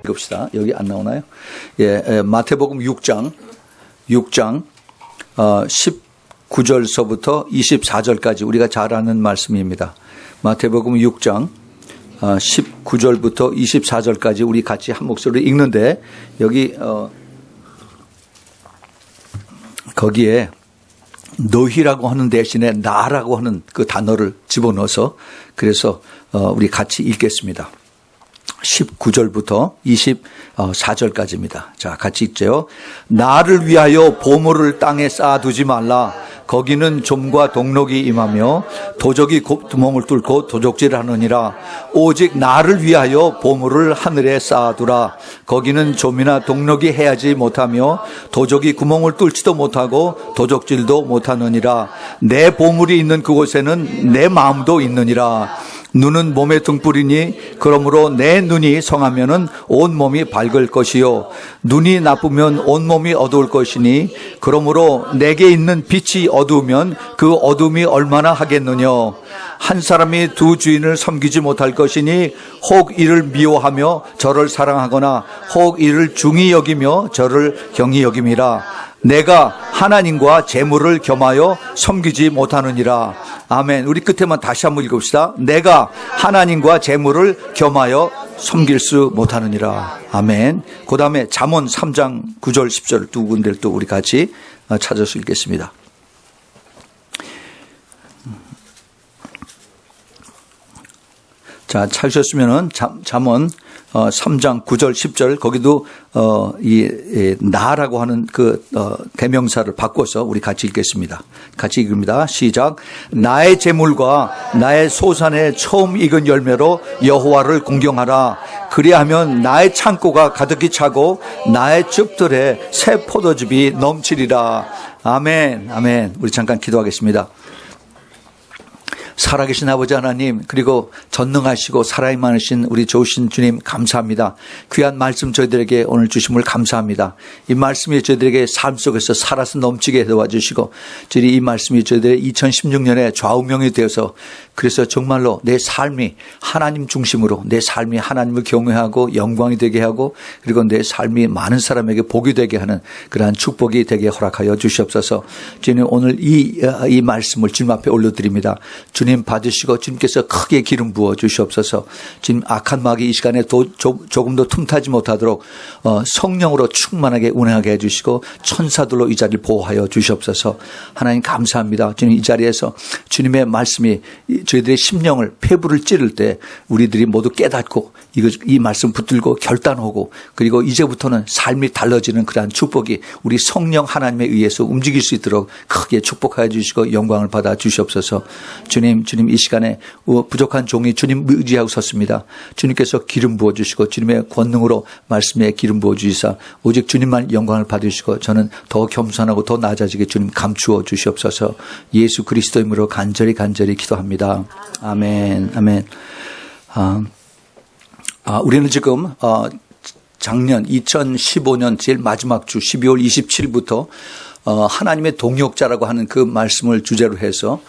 읽읍시다. 여기 안 나오나요? 예, 마태복음 6장 19절서부터 24절까지 우리가 잘 아는 말씀입니다. 마태복음 6장 19절부터 24절까지 우리 같이 한 목소리로 읽는데 여기 거기에 너희라고 하는 대신에 나라고 하는 그 단어를 집어넣어서 그래서 우리 같이 읽겠습니다. 19절부터 24절까지입니다. 자, 같이 읽죠. 나를 위하여 보물을 땅에 쌓아두지 말라. 거기는 좀과 동록이 임하며 도적이 구멍을 뚫고 도적질하느니라. 오직 나를 위하여 보물을 하늘에 쌓아두라. 거기는 좀이나 동록이 해하지 못하며 도적이 구멍을 뚫지도 못하고 도적질도 못하느니라. 내 보물이 있는 그곳에는 내 마음도 있느니라. 눈은 몸의 등불이니 그러므로 내 눈이 성하면은 온 몸이 밝을 것이요 눈이 나쁘면 온 몸이 어두울 것이니 그러므로 내게 있는 빛이 어두우면 그 어둠이 얼마나 하겠느냐. 한 사람이 두 주인을 섬기지 못할 것이니 혹 이를 미워하며 저를 사랑하거나 혹 이를 중히 여기며 저를 경히 여김이라. 내가 하나님과 재물을 겸하여 섬기지 못하느니라. 아멘. 우리 끝에만 다시 한번 읽읍시다. 내가 하나님과 재물을 겸하여 섬길 수 못하느니라. 아멘. 그 다음에 잠언 3장 9절 10절 두 군데를 또 우리 같이 찾아서 읽겠습니다. 자, 찾으셨으면은 잠언 3장 9절 10절 거기도 나라고 하는 그 대명사를 바꿔서 우리 같이 읽겠습니다. 같이 읽습니다. 시작. 나의 재물과 나의 소산의 처음 익은 열매로 여호와를 공경하라. 그리하면 나의 창고가 가득히 차고 나의 즙들에 새 포도즙이 넘치리라. 아멘. 아멘. 우리 잠깐 기도하겠습니다. 살아계신 아버지 하나님, 그리고 전능하시고 사랑이 많으신 우리 좋으신 주님 감사합니다. 귀한 말씀 저희들에게 오늘 주심을 감사합니다. 이 말씀이 저희들에게 삶 속에서 살아서 넘치게 도와주시고 저희 이 말씀이 저희들의 2016년에 좌우명이 되어서 그래서 정말로 내 삶이 하나님 중심으로 내 삶이 하나님을 경외하고 영광이 되게 하고 그리고 내 삶이 많은 사람에게 복이 되게 하는 그러한 축복이 되게 허락하여 주시옵소서. 주님 오늘 이 말씀을 주님 앞에 올려드립니다. 주님 받으시고 주님께서 크게 기름 부어 주시옵소서. 주님 악한 마귀 이 시간에 조금도 틈타지 못하도록 성령으로 충만하게 운행하게 해주시고 천사들로 이 자리를 보호하여 주시옵소서. 하나님 감사합니다. 주님 이 자리에서 주님의 말씀이 저희들의 심령을 폐부를 찌를 때 우리들이 모두 깨닫고 이 말씀 붙들고 결단하고 그리고 이제부터는 삶이 달라지는 그러한 축복이 우리 성령 하나님에 의해서 움직일 수 있도록 크게 축복하여 주시고 영광을 받아 주시옵소서. 주님 이 시간에 부족한 종이 주님 의지하고 섰습니다. 주님께서 기름 부어주시고 주님의 권능으로 말씀에 기름 부어주시사 오직 주님만 영광을 받으시고 저는 더 겸손하고 더 낮아지게 주님 감추어 주시옵소서. 예수 그리스도 이름으로 간절히 기도합니다. 아멘. 아멘. 우리는 지금 작년 2015년 제일 마지막 주 12월 27일부터 하나님의 동역자라고 하는 그 말씀을 주제로 해서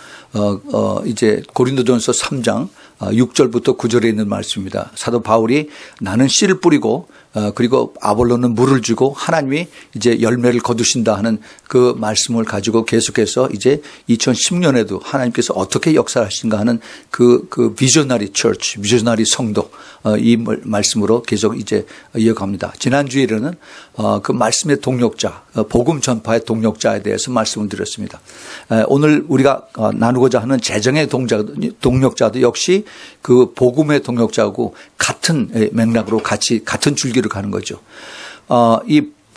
이제 고린도전서 3장 6절부터 9절에 있는 말씀입니다. 사도 바울이 나는 씨를 뿌리고 그리고 아볼로는 물을 주고 하나님이 이제 열매를 거두신다 하는 그 말씀을 가지고 계속해서 이제 2010년에도 하나님께서 어떻게 역사하신가 하는 그 비저너리 처치, 비저너리 성도 이 말씀으로 계속 이제 이어갑니다. 지난주에는 그 말씀의 동역자, 복음 전파의 동역자에 대해서 말씀을 드렸습니다. 오늘 우리가 나누고자 하는 재정의 동역자도 역시 그 복음의 동역자하고 같은 맥락으로 같은 줄기로 가는 거죠.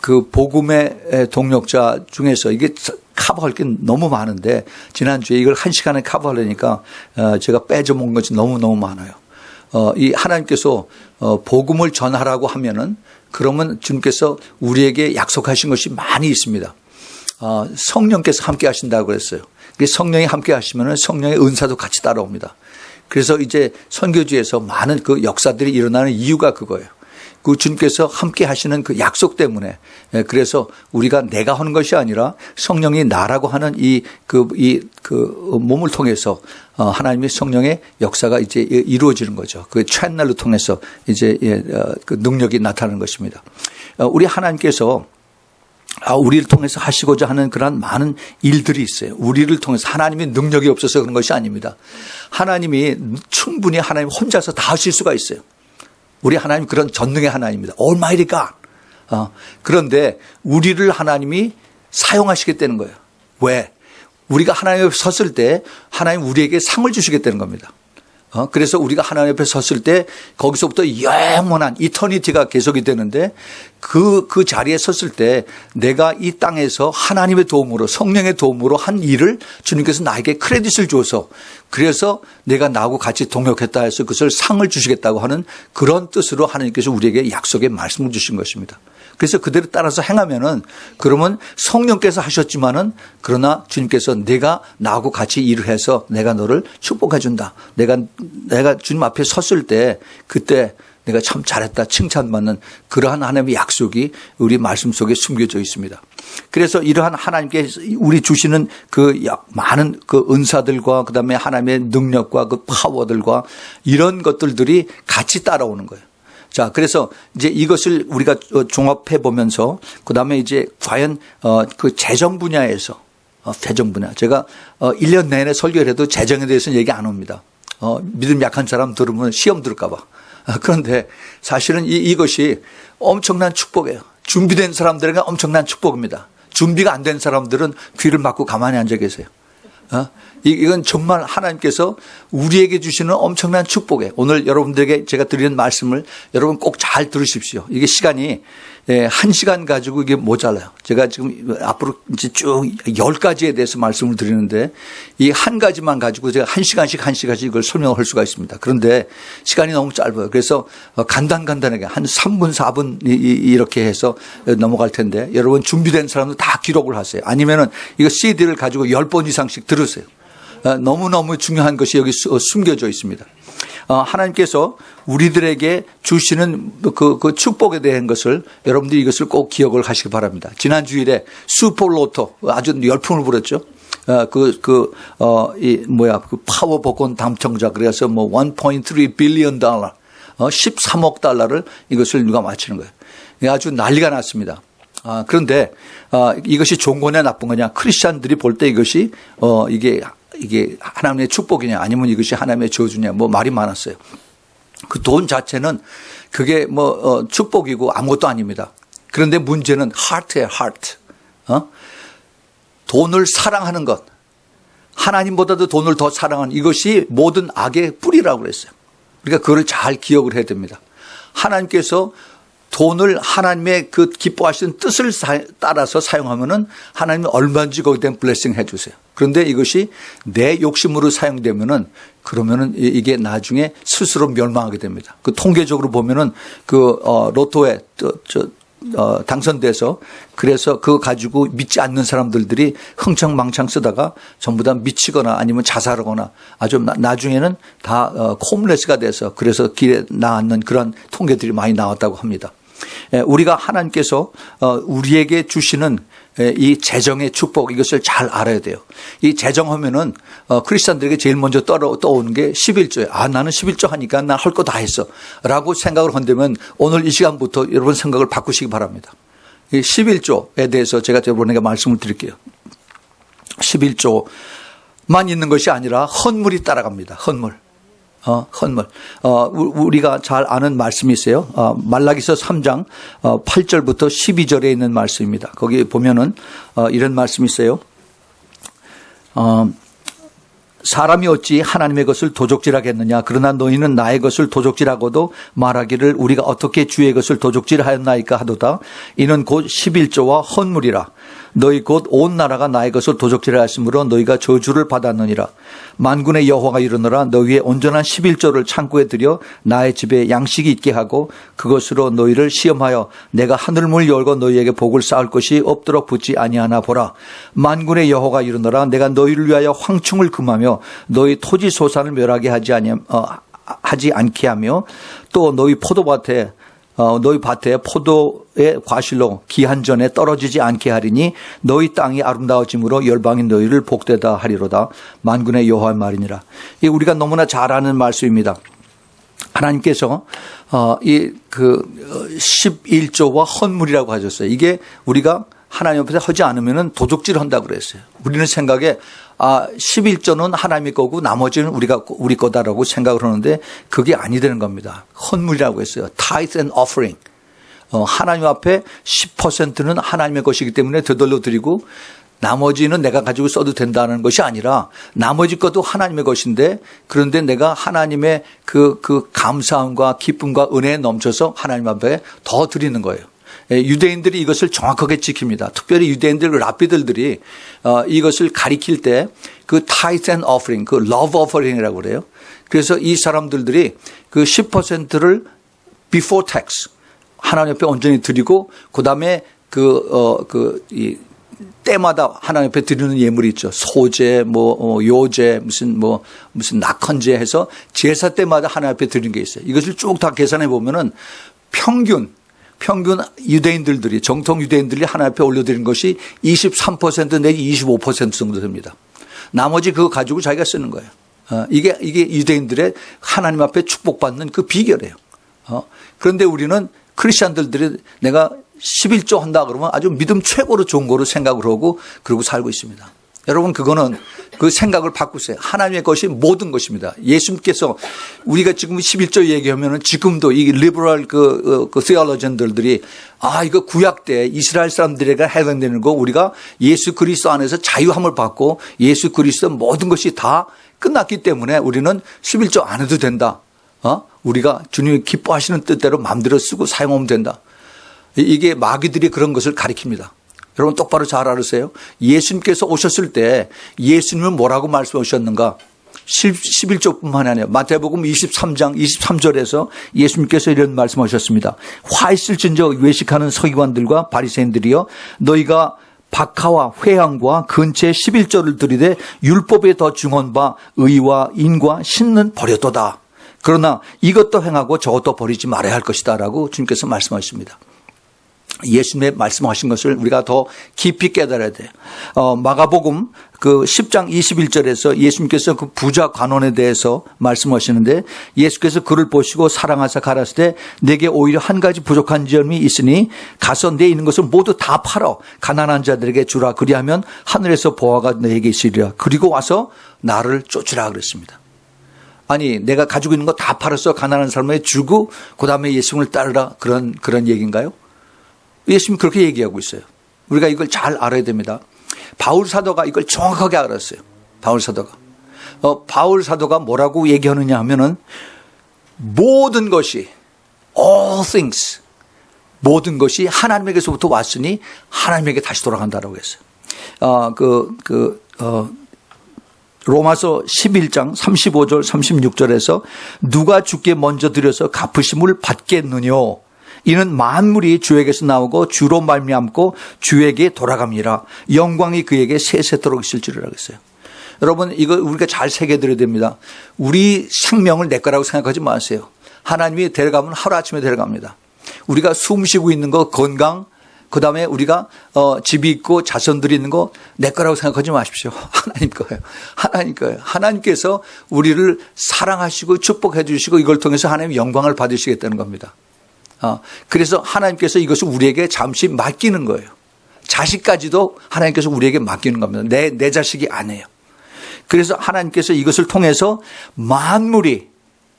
그 복음의 동역자 중에서 이게 커버할 게 너무 많은데 지난주에 이걸 1시간에 커버하려니까 제가 빼져먹은 것이 너무너무 많아요. 이 하나님께서 복음을 전하라고 하면은 그러면 주님께서 우리에게 약속하신 것이 많이 있습니다. 성령께서 함께 하신다고 그랬어요. 성령이 함께 하시면은 성령의 은사도 같이 따라옵니다. 그래서 이제 선교지에서 많은 그 역사들이 일어나는 이유가 그거예요. 그 주님께서 함께 하시는 그 약속 때문에 그래서 우리가 내가 하는 것이 아니라 성령이 나라고 하는 그 몸을 통해서 하나님의 성령의 역사가 이제 이루어지는 거죠. 그 채널로 통해서 이제 그 능력이 나타나는 것입니다. 우리 하나님께서 우리를 통해서 하시고자 하는 그런 많은 일들이 있어요. 우리를 통해서 하나님의 능력이 없어서 그런 것이 아닙니다. 하나님이 충분히 하나님 혼자서 다 하실 수가 있어요. 우리 하나님 그런 전능의 하나님입니다. Almighty God. 그런데 우리를 하나님이 사용하시겠다는 거예요. 왜? 우리가 하나님 앞에 섰을 때 하나님 우리에게 상을 주시겠다는 겁니다. 그래서 우리가 하나님 앞에 섰을 때 거기서부터 영원한 이터니티가 계속이 되는데 그 자리에 섰을 때 내가 이 땅에서 하나님의 도움으로 성령의 도움으로 한 일을 주님께서 나에게 크레딧을 줘서 그래서 내가 나하고 같이 동역했다 해서 그것을 상을 주시겠다고 하는 그런 뜻으로 하나님께서 우리에게 약속의 말씀을 주신 것입니다. 그래서 그대로 따라서 행하면은 그러면 성령께서 하셨지만은 그러나 주님께서 내가 나하고 같이 일을 해서 내가 너를 축복해 준다. 내가 주님 앞에 섰을 때 그때 내가 참 잘했다 칭찬받는 그러한 하나님의 약속이 우리 말씀 속에 숨겨져 있습니다. 그래서 이러한 하나님께 우리 주시는 그 많은 그 은사들과 그다음에 하나님의 능력과 그 파워들과 이런 것들이 같이 따라오는 거예요. 자, 그래서 이제 이것을 우리가 종합해 보면서 그다음에 이제 과연 그 재정 분야에서 재정 분야 제가 1년 내내 설교를 해도 재정에 대해서는 얘기 안 합니다. 믿음 약한 사람 들으면 시험 들을까 봐. 그런데 사실은 이것이 엄청난 축복이에요. 준비된 사람들에게 엄청난 축복입니다. 준비가 안 된 사람들은 귀를 막고 가만히 앉아 계세요. 이건 정말 하나님께서 우리에게 주시는 엄청난 축복이에요. 오늘 여러분들에게 제가 드리는 말씀을 여러분 꼭 잘 들으십시오. 이게 시간이 1시간 가지고 이게 모자라요. 제가 지금 앞으로 이제 쭉 10가지에 대해서 말씀을 드리는데 이 한 가지만 가지고 제가 1시간씩 이걸 설명할 수가 있습니다. 그런데 시간이 너무 짧아요. 그래서 간단하게 한 3분, 4분 이렇게 해서 넘어갈 텐데 여러분 준비된 사람들 다 기록을 하세요. 아니면은 이거 CD를 가지고 10번 이상씩 들으세요. 너무너무 중요한 것이 여기 숨겨져 있습니다. 하나님께서 우리들에게 주시는 그 축복에 대한 것을 여러분들이 이것을 꼭 기억을 하시기 바랍니다. 지난 주일에 슈퍼로또 아주 열풍을 부렸죠. 그 파워 복권 당첨자 그래서 뭐 1.3 빌리언 달러, 13억 달러를 이것을 누가 맞히는 거예요. 아주 난리가 났습니다. 그런데 이것이 좋은 거냐 나쁜 거냐 크리스찬들이 볼 때 이것이 이게 하나님의 축복이냐 아니면 이것이 하나님의 저주냐 뭐 말이 많았어요. 그 돈 자체는 그게 축복이고 아무것도 아닙니다. 그런데 문제는 하트예요, 하트. 돈을 사랑하는 것. 하나님보다도 돈을 더 사랑하는 이것이 모든 악의 뿌리라고 그랬어요. 그러니까 그걸 잘 기억을 해야 됩니다. 하나님께서 돈을 하나님의 그 기뻐하시는 뜻을 따라서 사용하면은 하나님은 얼마든지 거기에 대한 블레싱 해 주세요. 그런데 이것이 내 욕심으로 사용되면은 그러면은 이게 나중에 스스로 멸망하게 됩니다. 그 통계적으로 보면은 그 로또에 당선돼서 그래서 그거 가지고 믿지 않는 사람들이 흥청망청 쓰다가 전부 다 미치거나 아니면 자살하거나 아주 나중에는 다 홈레스가 돼서 그래서 길에 나앉는 그런 통계들이 많이 나왔다고 합니다. 우리가 하나님께서 우리에게 주시는 이 재정의 축복 이것을 잘 알아야 돼요. 이 재정하면은 크리스찬들에게 제일 먼저 떠오르는 게 11조예요. 나는 11조 하니까 나 할 거 다 했어 라고 생각을 한다면 오늘 이 시간부터 여러분 생각을 바꾸시기 바랍니다. 이 11조에 대해서 제가 여러분에게 말씀을 드릴게요. 11조만 있는 것이 아니라 헌물이 따라갑니다. 헌물. 우리가 잘 아는 말씀이 있어요. 말라기서 3장 8절부터 12절에 있는 말씀입니다. 거기 보면은 이런 말씀이 있어요. 사람이 어찌 하나님의 것을 도적질하겠느냐. 그러나 너희는 나의 것을 도적질하고도 말하기를 우리가 어떻게 주의 것을 도적질하였나이까 하도다. 이는 곧 11조와 헌물이라. 너희 곧 온 나라가 나의 것을 도적질하였으므로 너희가 저주를 받았느니라. 만군의 여호와가 이르노라. 너희의 온전한 11조를 창고에 들여 나의 집에 양식이 있게 하고 그것으로 너희를 시험하여 내가 하늘문을 열고 너희에게 복을 쌓을 것이 없도록 붙지 아니하나 보라. 만군의 여호와가 이르노라. 내가 너희를 위하여 황충을 금하며 너희 토지 소산을 멸하게 하지 않게 하며 또 너희 포도밭에 너희 밭에 포도의 과실로 기한 전에 떨어지지 않게 하리니 너희 땅이 아름다워짐으로 열방이 너희를 복되다 하리로다. 만군의 여호와의 말이니라. 이 우리가 너무나 잘 아는 말씀입니다. 하나님께서 11조와 헌물이라고 하셨어요. 이게 우리가 하나님 앞에서 하지 않으면 도둑질 한다고 그랬어요. 우리는 생각에 11조는 하나님의 거고 나머지는 우리 거다라고 생각을 하는데 그게 아니되는 겁니다. 헌물이라고 했어요. Tithe and offering. 하나님 앞에 10%는 하나님의 것이기 때문에 되돌려 드리고 나머지는 내가 가지고 써도 된다는 것이 아니라 나머지 것도 하나님의 것인데 그런데 내가 하나님의 그 감사함과 기쁨과 은혜에 넘쳐서 하나님 앞에 더 드리는 거예요. 유대인들이 이것을 정확하게 지킵니다. 특별히 유대인들 랍비들이 이것을 가리킬 때 그 tithe and offering, 그 love offering이라고 그래요. 그래서 이 사람들이 그 10%를 before tax 하나님 앞에 온전히 드리고 그다음에 이 때마다 하나님 앞에 드리는 예물이 있죠. 소제, 요제, 무슨 낙헌제 해서 제사 때마다 하나님 앞에 드리는 게 있어요. 이것을 쭉 다 계산해 보면은 평균 유대인들이 정통 유대인들이 하나님 앞에 올려드리는 것이 23% 내지 25% 정도 됩니다. 나머지 그거 가지고 자기가 쓰는 거예요. 이게 유대인들의 하나님 앞에 축복받는 그 비결이에요. 그런데 우리는 크리스천들이 내가 11조 한다 그러면 아주 믿음 최고로 좋은 거로 생각을 하고 그러고 살고 있습니다. 여러분 그거는 그 생각을 바꾸세요. 하나님의 것이 모든 것입니다. 예수님께서 우리가 지금 11조 얘기하면은 지금도 이 리버럴 그 theologian들이 이거 구약 때 이스라엘 사람들에게 해당되는 거 우리가 예수 그리스도 안에서 자유함을 받고 예수 그리스도 모든 것이 다 끝났기 때문에 우리는 11조 안 해도 된다. 우리가 주님이 기뻐하시는 뜻대로 마음대로 쓰고 사용하면 된다. 이게 마귀들이 그런 것을 가리킵니다. 여러분 똑바로 잘 알으세요. 예수님께서 오셨을 때 예수님은 뭐라고 말씀하셨는가? 11조뿐만 아니라 마태복음 23장 23절에서 예수님께서 이런 말씀하셨습니다. 화 있을진저 외식하는 서기관들과 바리새인들이여 너희가 박하와 회향과 근처에 11조를 드리되 율법에 더 중한 바 의와 인과 신은 버려도다. 그러나 이것도 행하고 저것도 버리지 말아야 할 것이다 라고 주님께서 말씀하십니다. 예수님의 말씀하신 것을 우리가 더 깊이 깨달아야 돼요. 마가복음 그 10장 21절에서 예수님께서 그 부자 관원에 대해서 말씀하시는데 예수께서 그를 보시고 사랑하사 가라사대 내게 오히려 한 가지 부족한 점이 있으니 가서 내 있는 것을 모두 다 팔아 가난한 자들에게 주라. 그리하면 하늘에서 보화가 너에게 있으리라. 그리고 와서 나를 쫓으라 그랬습니다. 아니 내가 가지고 있는 거 다 팔아서 가난한 사람에게 주고 그다음에 예수님을 따르라 그런 얘기인가요? 예수님이 그렇게 얘기하고 있어요. 우리가 이걸 잘 알아야 됩니다. 바울 사도가 이걸 정확하게 알았어요. 바울 사도가 뭐라고 얘기하느냐 하면은 모든 것이 all things 모든 것이 하나님에게서부터 왔으니 하나님에게 다시 돌아간다라고 했어요. 로마서 11장 35절 36절에서 누가 주께 먼저 드려서 갚으심을 받겠느뇨. 이는 만물이 주에게서 나오고 주로 말미암고 주에게 돌아갑니다. 영광이 그에게 세세토록 있을 줄이라고 했어요. 여러분 이거 우리가 잘 새겨드려야 됩니다. 우리 생명을 내 거라고 생각하지 마세요. 하나님이 데려가면 하루아침에 데려갑니다. 우리가 숨 쉬고 있는 거 건강 그다음에 우리가 집이 있고 자손들이 있는 거 내 거라고 생각하지 마십시오. 하나님 거예요. 하나님 거예요. 하나님께서 우리를 사랑하시고 축복해 주시고 이걸 통해서 하나님의 영광을 받으시겠다는 겁니다. 그래서 하나님께서 이것을 우리에게 잠시 맡기는 거예요. 자식까지도 하나님께서 우리에게 맡기는 겁니다. 내 자식이 아니에요. 그래서 하나님께서 이것을 통해서 만물이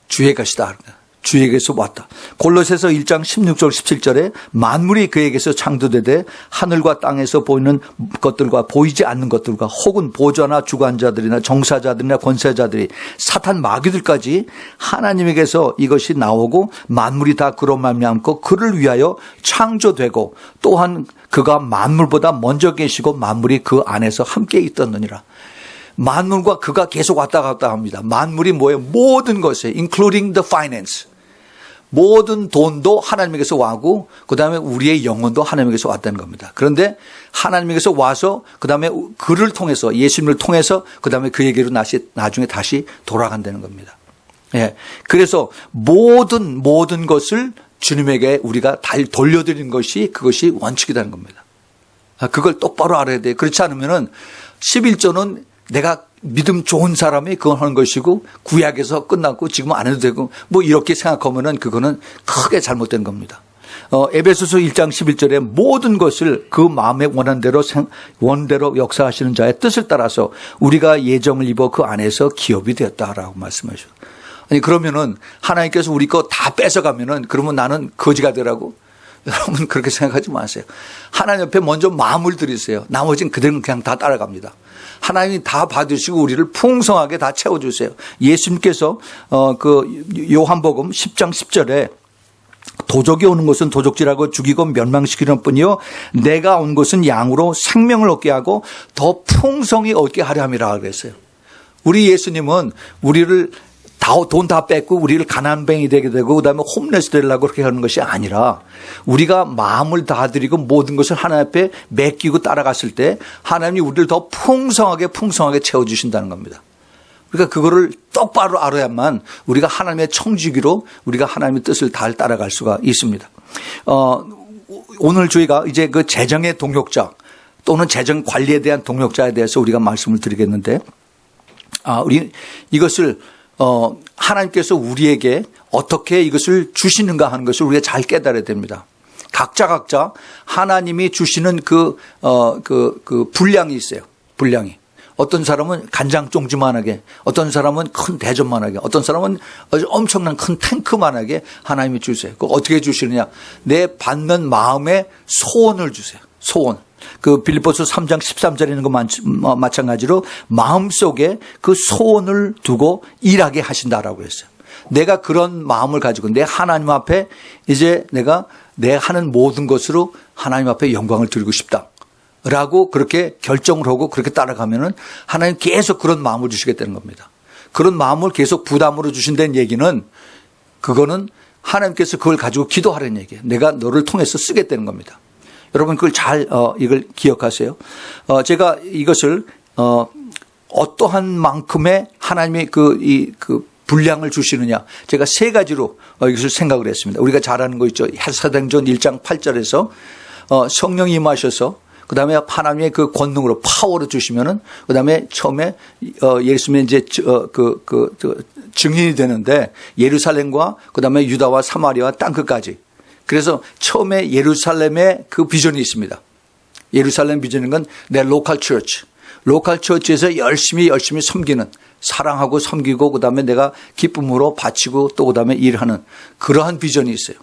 주의 것이다. 주에게서 왔다. 골로새서 1장 16절 17절에 만물이 그에게서 창조되되 하늘과 땅에서 보이는 것들과 보이지 않는 것들과 혹은 보좌나 주관자들이나 정사자들이나 권세자들이 사탄 마귀들까지 하나님에게서 이것이 나오고 만물이 다 그로 말미암고 그를 위하여 창조되고 또한 그가 만물보다 먼저 계시고 만물이 그 안에서 함께 있었느니라. 만물과 그가 계속 왔다 갔다 합니다. 만물이 뭐예요? 모든 것에 including the finance. 모든 돈도 하나님에게서 와고 그다음에 우리의 영혼도 하나님에게서 왔다는 겁니다. 그런데 하나님에게서 와서 그다음에 그를 통해서 예수님을 통해서 그다음에 그에게로 나중에 다시 돌아간다는 겁니다. 예. 그래서 모든 것을 주님에게 우리가 돌려드리는 것이 그것이 원칙이라는 겁니다. 그걸 똑바로 알아야 돼요. 그렇지 않으면은 11조는 내가 믿음 좋은 사람이 그걸 하는 것이고 구약에서 끝났고 지금 안 해도 되고 뭐 이렇게 생각하면은 그거는 크게 잘못된 겁니다. 에베소서 1장 11절에 모든 것을 그 마음의 원대로 역사하시는 자의 뜻을 따라서 우리가 예정을 입어 그 안에서 기업이 되었다라고 말씀하셔요. 아니 그러면은 하나님께서 우리 거 다 뺏어가면은 그러면 나는 거지가 되라고? 여러분 그렇게 생각하지 마세요. 하나님 옆에 먼저 마음을 들이세요. 나머지는 그대로 그냥 다 따라갑니다. 하나님이 다 받으시고 우리를 풍성하게 다 채워주세요. 예수님께서 그 요한복음 10장 10절에 도적이 오는 것은 도적질하고 죽이고 멸망시키는 뿐이요 내가 온 것은 양으로 생명을 얻게 하고 더 풍성히 얻게 하려 함이라 그랬어요. 우리 예수님은 우리를 돈 다 뺏고 우리를 가난뱅이 되게 되고 그다음에 홈레스 되려고 그렇게 하는 것이 아니라 우리가 마음을 다 드리고 모든 것을 하나님 앞에 맡기고 따라갔을 때 하나님이 우리를 더 풍성하게 채워주신다는 겁니다. 그러니까 그거를 똑바로 알아야만 우리가 하나님의 청지기로 우리가 하나님의 뜻을 잘 따라갈 수가 있습니다. 오늘 저희가 이제 그 재정의 동역자 또는 재정 관리에 대한 동역자에 대해서 우리가 말씀을 드리겠는데 우리 이것을 하나님께서 우리에게 어떻게 이것을 주시는가 하는 것을 우리가 잘 깨달아야 됩니다. 각자 하나님이 주시는 그 분량이 있어요. 분량이. 어떤 사람은 간장 쫑지만하게, 어떤 사람은 큰 대접만하게, 어떤 사람은 아주 엄청난 큰 탱크만하게 하나님이 주세요. 그 어떻게 주시느냐? 내 받는 마음의 소원을 주세요. 소원. 그 빌립보서 3장 13절에 있는 거 마찬가지로 마음속에 그 소원을 두고 일하게 하신다라고 했어요. 내가 그런 마음을 가지고 내 하나님 앞에 이제 내가 내 하는 모든 것으로 하나님 앞에 영광을 드리고 싶다. 라고 그렇게 결정을 하고 그렇게 따라가면은 하나님 계속 그런 마음을 주시겠다는 겁니다. 그런 마음을 계속 부담으로 주신다는 얘기는 그거는 하나님께서 그걸 가지고 기도하라는 얘기예요. 내가 너를 통해서 쓰겠다는 겁니다. 여러분 그걸 잘 이걸 기억하세요. 제가 이것을 어떠한 만큼의 하나님의 그 분량을 주시느냐 제가 세 가지로 이것을 생각을 했습니다. 우리가 잘 아는 거 있죠. 사도행전 1장 8절에서 성령이 임하셔서 그다음에 하나님의 그 권능으로 파워로 주시면은 그다음에 처음에 예수님이 이제 증인이 되는데 예루살렘과 그다음에 유다와 사마리아와 땅 끝까지. 그래서 처음에 예루살렘의 그 비전이 있습니다. 예루살렘 비전인 건 내 로컬 처치. 로컬 처치에서 열심히 섬기는 사랑하고 섬기고 그다음에 내가 기쁨으로 바치고 또 그다음에 일하는 그러한 비전이 있어요.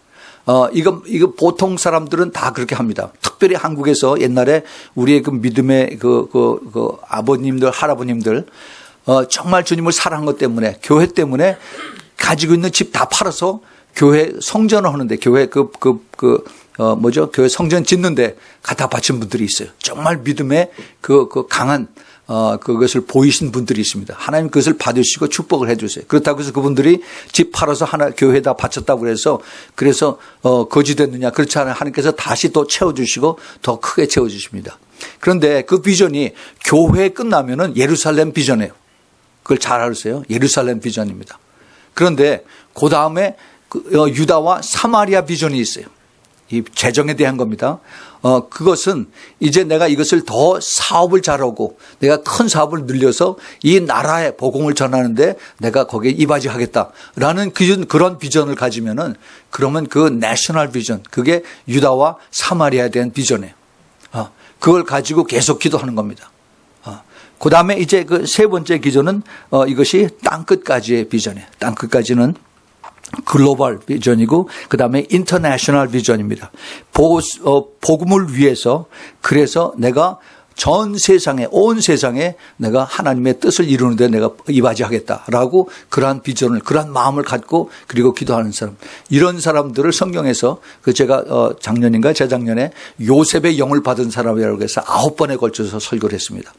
이거 보통 사람들은 다 그렇게 합니다. 특별히 한국에서 옛날에 우리의 그 믿음의 그 아버님들, 할아버님들, 정말 주님을 사랑한 것 때문에, 교회 때문에 가지고 있는 집 다 팔아서 교회 성전을 하는데, 교회 교회 성전 짓는데 갖다 바친 분들이 있어요. 정말 믿음의 강한 그것을 보이신 분들이 있습니다. 하나님 그것을 받으시고 축복을 해 주세요. 그렇다고 해서 그분들이 집 팔아서 교회에다 바쳤다고 해서 그래서 거지 됐느냐? 그렇지 않아요. 하나님께서 다시 또 채워주시고 더 크게 채워주십니다. 그런데 그 비전이 교회에 끝나면은 예루살렘 비전이에요. 그걸 잘 아세요? 예루살렘 비전입니다. 그런데 그 다음에 유다와 사마리아 비전이 있어요. 이 재정에 대한 겁니다. 그것은 이제 내가 이것을 더 사업을 잘하고 내가 큰 사업을 늘려서 이 나라에 복음을 전하는데 내가 거기에 이바지하겠다라는 그런 비전을 가지면은 그러면 그 내셔널 비전, 그게 유다와 사마리아에 대한 비전이에요. 그걸 가지고 계속 기도하는 겁니다. 그 다음에 이제 그 세 번째 기전은 이것이 땅끝까지의 비전이에요. 땅끝까지는 글로벌 비전이고 그다음에 인터내셔널 비전입니다. 복음을 위해서 그래서 내가 전 세상에 온 세상에 내가 하나님의 뜻을 이루는데 내가 이바지하겠다라고 그러한 비전을 그러한 마음을 갖고 그리고 기도하는 사람 이런 사람들을 성경에서 제가 작년인가 재작년에 요셉의 영을 받은 사람이라고 해서 9번에 걸쳐서 설교를 했습니다.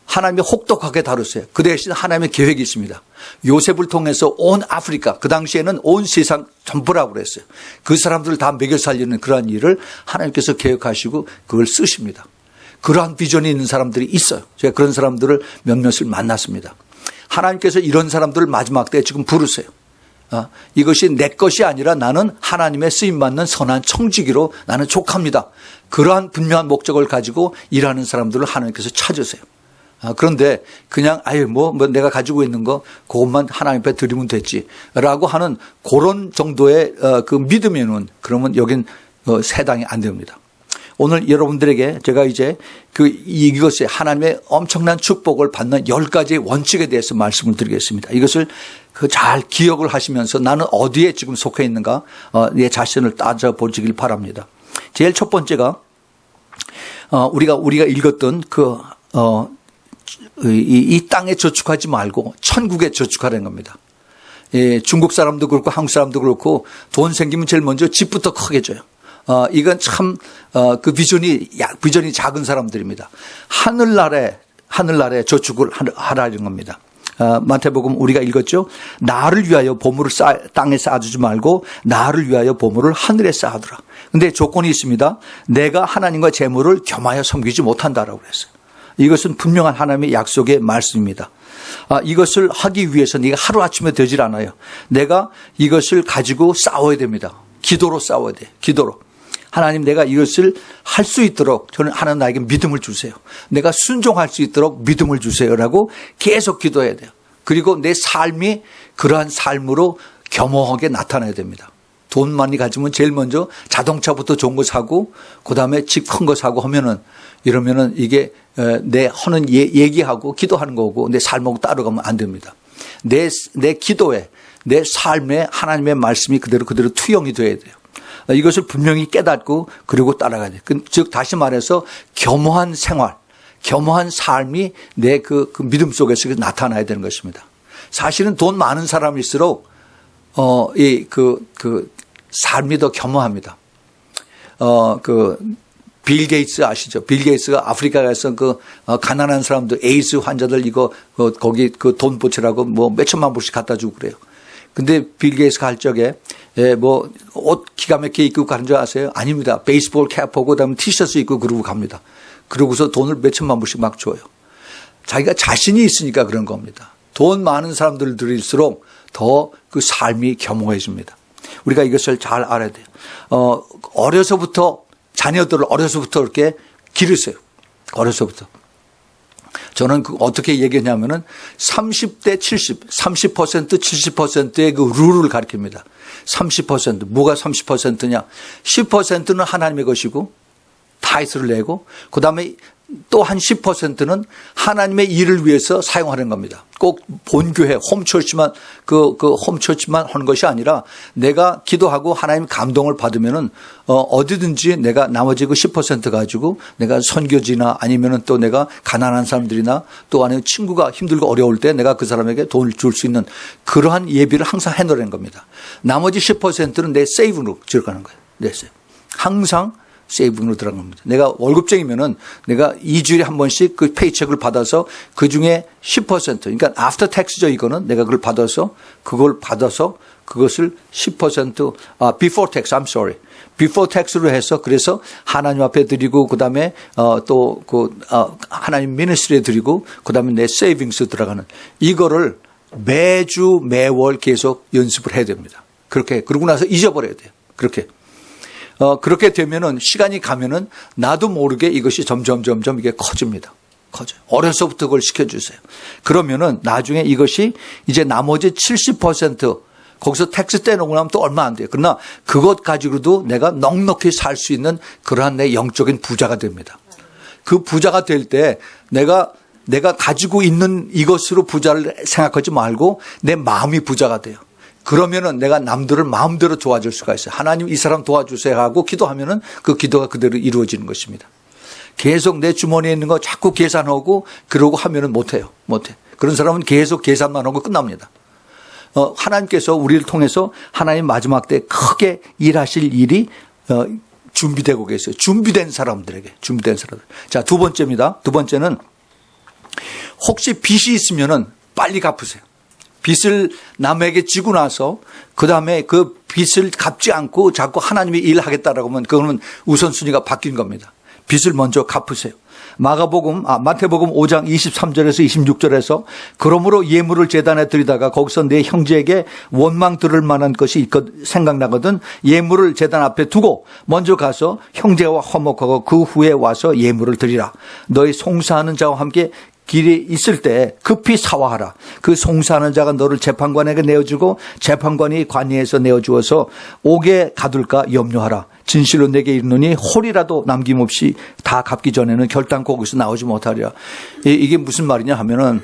하나님이 혹독하게 다루세요. 그 대신 하나님의 계획이 있습니다. 요셉을 통해서 온 아프리카, 그 당시에는 온 세상 전부라고 그랬어요. 그 사람들을 다 먹여 살리는 그러한 일을 하나님께서 계획하시고 그걸 쓰십니다. 그러한 비전이 있는 사람들이 있어요. 제가 그런 사람들을 몇몇을 만났습니다. 하나님께서 이런 사람들을 마지막 때에 지금 부르세요. 이것이 내 것이 아니라 나는 하나님의 쓰임받는 선한 청지기로 나는 족합니다. 그러한 분명한 목적을 가지고 일하는 사람들을 하나님께서 찾으세요. 그런데 그냥 뭐 내가 가지고 있는 거 그것만 하나님 앞에 드리면 됐지라고 하는 그런 정도의 그 믿으면은 그러면 여긴 세당이 안 됩니다. 오늘 여러분들에게 제가 이제 이것에 하나님의 엄청난 축복을 받는 10가지의 원칙에 대해서 말씀을 드리겠습니다. 이것을 잘 기억을 하시면서 나는 어디에 지금 속해 있는가 내 자신을 따져보시길 바랍니다. 제일 첫 번째가 우리가 읽었던 이 땅에 저축하지 말고 천국에 저축하라는 겁니다. 중국 사람도 그렇고 한국 사람도 그렇고 돈 생기면 제일 먼저 집부터 크게 줘요. 이건 참 그 비전이 작은 사람들입니다. 하늘나라에 저축을 하라는 겁니다. 마태복음 우리가 읽었죠. 나를 위하여 보물을 땅에 쌓아두지 말고 나를 위하여 보물을 하늘에 쌓아두라. 근데 조건이 있습니다. 내가 하나님과 재물을 겸하여 섬기지 못한다라고 그랬어요. 이것은 분명한 하나님의 약속의 말씀입니다. 이것을 하기 위해서 네가 하루아침에 되질 않아요. 내가 이것을 가지고 싸워야 됩니다. 기도로 싸워야 돼요. 기도로. 하나님 내가 이것을 할 수 있도록 저는 하나님 나에게 믿음을 주세요. 내가 순종할 수 있도록 믿음을 주세요라고 계속 기도해야 돼요. 그리고 내 삶이 그러한 삶으로 겸허하게 나타나야 됩니다. 돈 많이 가지면 제일 먼저 자동차부터 좋은 거 사고 그다음에 집 큰 거 사고 하면은 이러면은 이게 내 하는 얘기하고 기도하는 거고 내 삶하고 따라가면 안 됩니다. 내 기도에 내 삶에 하나님의 말씀이 그대로 투영이 돼야 돼요. 이것을 분명히 깨닫고 그리고 따라가야 돼요. 즉 다시 말해서 겸허한 생활, 겸허한 삶이 내 그 믿음 속에서 나타나야 되는 것입니다. 사실은 돈 많은 사람일수록 삶이 더 겸허합니다. 빌 게이츠 아시죠? 빌 게이츠가 아프리카에서 가난한 사람들, 에이즈 환자들 거기 돈 보채라고 뭐 몇천만 불씩 갖다 주고 그래요. 근데 빌 게이츠가 할 적에 옷 기가 막히게 입고 가는 줄 아세요? 아닙니다. 베이스볼 캡하고 그다음에 티셔츠 입고 그러고 갑니다. 그러고서 돈을 몇천만 불씩 막 줘요. 자기가 자신이 있으니까 그런 겁니다. 돈 많은 사람들일수록 더 그 삶이 겸허해집니다. 우리가 이것을 잘 알아야 돼요. 자녀들을 어려서부터 이렇게 기르세요. 어려서부터. 저는 어떻게 얘기했냐면은 30대 70, 30%, 70%의 그 룰을 가르칩니다. 30%. 뭐가 30%냐? 10%는 하나님의 것이고, 타이스를 내고, 그 다음에 또 한 10%는 하나님의 일을 위해서 사용하는 겁니다. 꼭 본교회, 홈처치만, 홈처치만 하는 것이 아니라 내가 기도하고 하나님 감동을 받으면은, 어디든지 내가 나머지 그 10% 가지고 내가 선교지나 아니면은 또 내가 가난한 사람들이나 또 아니면 친구가 힘들고 어려울 때 내가 그 사람에게 돈을 줄 수 있는 그러한 예비를 항상 해놓으라는 겁니다. 나머지 10%는 내 세이브로 들어가는 거예요. 내 세이브. 항상 세이빙으로 들어간 겁니다. 내가 월급쟁이면은 내가 2주일에 한 번씩 그 페이첵을 받아서 그 중에 10%, 그러니까 after tax죠, 이거는. 내가 그걸 받아서 그것을 10%, before tax, I'm sorry. before tax로 해서 그래서 하나님 앞에 드리고 그 다음에 하나님 미니스트리에 드리고 그 다음에 내 세이빙스 들어가는 이거를 매주 매월 계속 연습을 해야 됩니다. 그렇게. 그러고 나서 잊어버려야 돼요. 그렇게 되면은 시간이 가면은 나도 모르게 이것이 점점 이게 커집니다. 커져요. 어려서부터 그걸 시켜주세요. 그러면은 나중에 이것이 이제 나머지 70% 거기서 텍스 떼놓고 나면 또 얼마 안 돼요. 그러나 그것 가지고도 내가 넉넉히 살 수 있는 그러한 내 영적인 부자가 됩니다. 그 부자가 될 때 내가 가지고 있는 이것으로 부자를 생각하지 말고 내 마음이 부자가 돼요. 그러면은 내가 남들을 마음대로 도와줄 수가 있어요. 하나님 이 사람 도와주세요 하고 기도하면은 그 기도가 그대로 이루어지는 것입니다. 계속 내 주머니에 있는 거 자꾸 계산하고 그러고 하면은 못해요. 못해. 그런 사람은 계속 계산만 하고 끝납니다. 하나님께서 우리를 통해서 하나님 마지막 때 크게 일하실 일이 준비되고 계세요. 준비된 사람들에게. 자, 두 번째입니다. 두 번째는 혹시 빚이 있으면은 빨리 갚으세요. 빚을 남에게 지고 나서 그 다음에 그 빚을 갚지 않고 자꾸 하나님이 일하겠다라고 하면 그거는 우선순위가 바뀐 겁니다. 빚을 먼저 갚으세요. 마태복음 5장 23절에서 26절에서 그러므로 예물을 제단에 드리다가 거기서 내 형제에게 원망 들을 만한 것이 생각나거든 예물을 제단 앞에 두고 먼저 가서 형제와 화목하고 그 후에 와서 예물을 드리라. 너희 송사하는 자와 함께 길에 있을 때 급히 사화하라. 그 송사하는 자가 너를 재판관에게 내어주고 재판관이 관리해서 내어주어서 옥에 가둘까 염려하라. 진실로 내게 이르노니 홀이라도 남김없이 다 갚기 전에는 결단코 거기서 나오지 못하리라. 이게 무슨 말이냐 하면은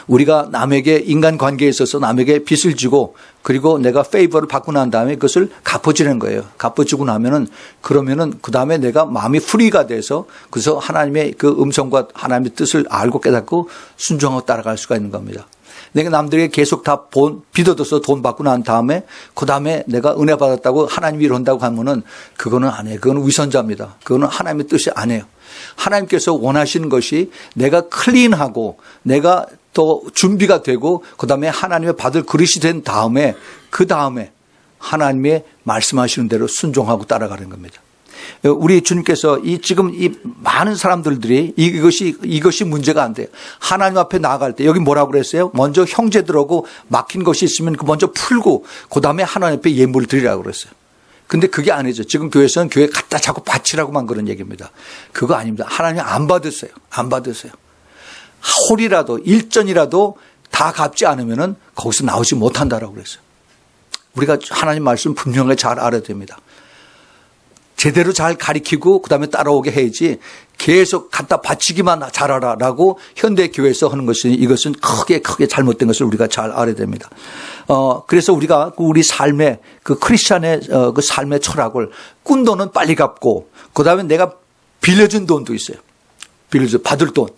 우리가 남에게 인간관계에 있어서 남에게 빚을 지고 그리고 내가 페이버를 받고 난 다음에 그것을 갚아주는 거예요. 갚아주고 나면은 그러면은 그 다음에 내가 마음이 프리가 돼서 그래서 하나님의 그 음성과 하나님의 뜻을 알고 깨닫고 순종하고 따라갈 수가 있는 겁니다. 내가 남들에게 계속 다 빚어둬서 돈 받고 난 다음에 그 다음에 내가 은혜 받았다고 하나님이 이런다고 하면은 그거는 안 해요. 그거는 위선자입니다. 그거는 하나님의 뜻이 아니에요. 하나님께서 원하시는 것이 내가 클린하고 내가 또 준비가 되고 그다음에 하나님의 받을 그릇이 된 다음에 그 다음에 하나님의 말씀하시는 대로 순종하고 따라가는 겁니다. 우리 주님께서 지금 이 많은 사람들이 이것이 문제가 안 돼요. 하나님 앞에 나아갈 때 여기 뭐라고 그랬어요? 먼저 형제들하고 막힌 것이 있으면 먼저 풀고 그다음에 하나님 앞에 예물을 드리라고 그랬어요. 근데 그게 아니죠. 지금 교회에서는 교회 갖다 자꾸 바치라고만 그런 얘기입니다. 그거 아닙니다. 하나님 안 받으세요. 안 받으세요. 홀이라도 일전이라도 다 갚지 않으면은 거기서 나오지 못한다라고 그랬어요. 우리가 하나님 말씀 분명하게 잘 알아야 됩니다. 제대로 잘 가리키고 그다음에 따라오게 해야지 계속 갖다 바치기만 잘하라라고 현대 교회에서 하는 것은 이것은 크게 잘못된 것을 우리가 잘 알아야 됩니다. 그래서 우리가 우리 삶의 그 크리스찬의 그 삶의 철학을 꾼 돈은 빨리 갚고 그다음에 내가 빌려준 돈도 있어요. 받을 돈.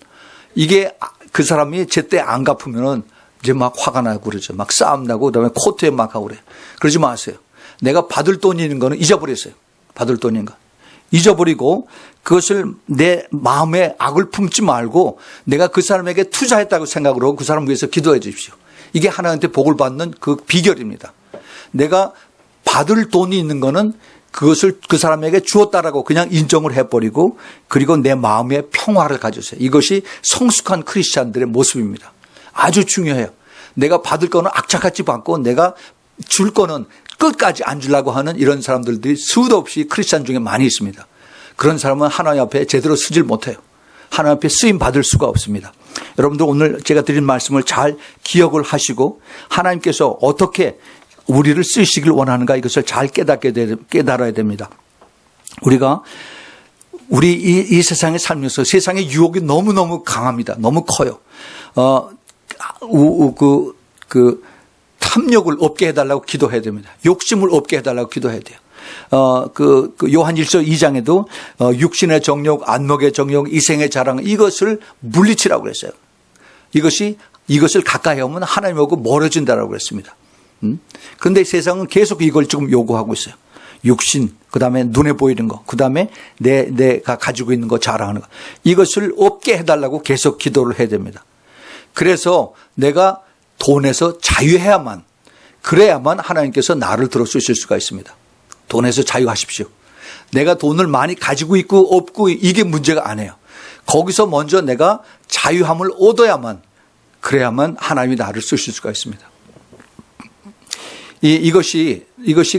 이게 그 사람이 제때 안 갚으면은 이제 막 화가 나고 그러죠. 막 싸움 나고 그다음에 코트에 막 하고 그래. 그러지 마세요. 내가 받을 돈이 있는 거는 잊어버렸어요. 받을 돈인 거. 잊어버리고 그것을 내 마음에 악을 품지 말고 내가 그 사람에게 투자했다고 생각을 하고 그 사람 위해서 기도해 주십시오. 이게 하나님한테 복을 받는 그 비결입니다. 내가 받을 돈이 있는 거는 그것을 그 사람에게 주었다라고 그냥 인정을 해버리고 그리고 내 마음에 평화를 가져주세요. 이것이 성숙한 크리스찬들의 모습입니다. 아주 중요해요. 내가 받을 거는 악착같이 받고 내가 줄 거는 끝까지 안 주려고 하는 이런 사람들이 수도 없이 크리스찬 중에 많이 있습니다. 그런 사람은 하나님 앞에 제대로 쓰질 못해요. 하나님 앞에 쓰임 받을 수가 없습니다. 여러분들 오늘 제가 드린 말씀을 잘 기억을 하시고 하나님께서 어떻게 우리를 쓰시길 원하는가 이것을 잘 깨달아야 됩니다. 우리가 이 세상에 살면서 세상의 유혹이 너무너무 강합니다. 너무 커요. 탐욕을 없게 해달라고 기도해야 됩니다. 욕심을 없게 해달라고 기도해야 돼요. 요한 1서 2장에도 육신의 정욕, 안목의 정욕, 이생의 자랑 이것을 물리치라고 그랬어요. 이것을 가까이 하면 하나님하고 멀어진다라고 그랬습니다. 그런데 세상은 계속 이걸 지금 요구하고 있어요. 육신, 그 다음에 눈에 보이는 거, 그 다음에 내가 가지고 있는 거 자랑하는 거. 이것을 없게 해달라고 계속 기도를 해야 됩니다. 그래서 내가 돈에서 자유해야만 그래야만 하나님께서 나를 들어주실 수가 있습니다. 돈에서 자유하십시오. 내가 돈을 많이 가지고 있고 없고 이게 문제가 아니에요. 거기서 먼저 내가 자유함을 얻어야만 그래야만 하나님이 나를 쓰실 수가 있습니다. 이것이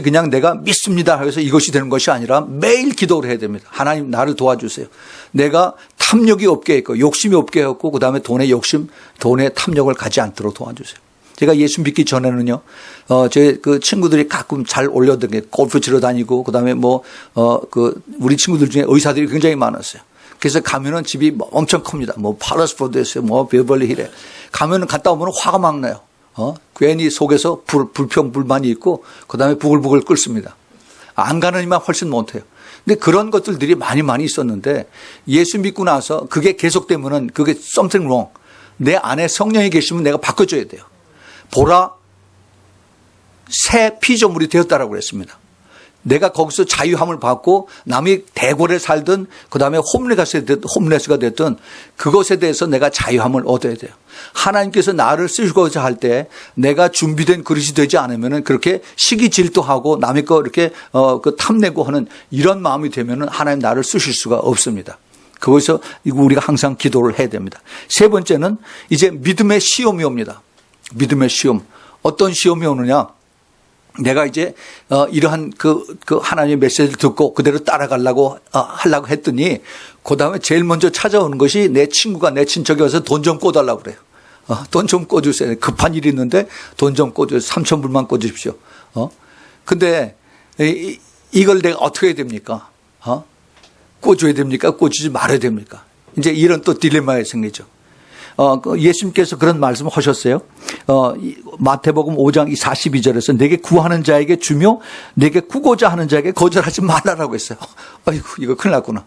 그냥 내가 믿습니다 해서 이것이 되는 것이 아니라 매일 기도를 해야 됩니다. 하나님 나를 도와주세요. 내가 탐욕이 없게 했고 욕심이 없게 했고 그다음에 돈의 욕심, 돈의 탐욕을 가지 않도록 도와주세요. 제가 예수 믿기 전에는요, 제 그 친구들이 가끔 잘 올려던 게 골프 치러 다니고 그다음에 우리 친구들 중에 의사들이 굉장히 많았어요. 그래서 가면은 집이 엄청 큽니다. 팔러스포드에서 베벌리 힐에 가면은 갔다 오면 화가 막 나요. 괜히 속에서 불평불만이 있고 그다음에 부글부글 끓습니다. 안 가느니만 훨씬 못해요. 근데 그런 것들이 많이 있었는데 예수 믿고 나서 그게 계속되면은 그게 something wrong. 내 안에 성령이 계시면 내가 바꿔줘야 돼요. 보라 새 피조물이 되었다라고 그랬습니다. 내가 거기서 자유함을 받고 남이 대궐에 살든 그다음에 홈레스가 됐든 그것에 대해서 내가 자유함을 얻어야 돼요. 하나님께서 나를 쓰시고자 할 때 내가 준비된 그릇이 되지 않으면 그렇게 시기 질투하고 남의 거 이렇게 탐내고 하는 이런 마음이 되면 하나님 나를 쓰실 수가 없습니다. 거기서 우리가 항상 기도를 해야 됩니다. 세 번째는 이제 믿음의 시험이 옵니다. 믿음의 시험. 어떤 시험이 오느냐? 내가 이제 이러한 그 하나님의 메시지를 듣고 그대로 따라가려고 하려고 했더니 그 다음에 제일 먼저 찾아오는 것이 내 친구가 내 친척이 와서 돈 좀 꿔달라고 그래요. 돈 좀 꿔주세요. 급한 일이 있는데 돈 좀 꿔주세요. 3,000불만 꿔주십시오. 근데 이걸 내가 어떻게 해야 됩니까? 꿔줘야 됩니까? 꿔주지 말아야 됩니까? 이제 이런 또 딜레마가 생기죠. 예수님께서 그런 말씀을 하셨어요. 마태복음 5장 42절에서 내게 구하는 자에게 주며 내게 구고자 하는 자에게 거절하지 말라라고 했어요. 아이고, 이거 큰일 났구나.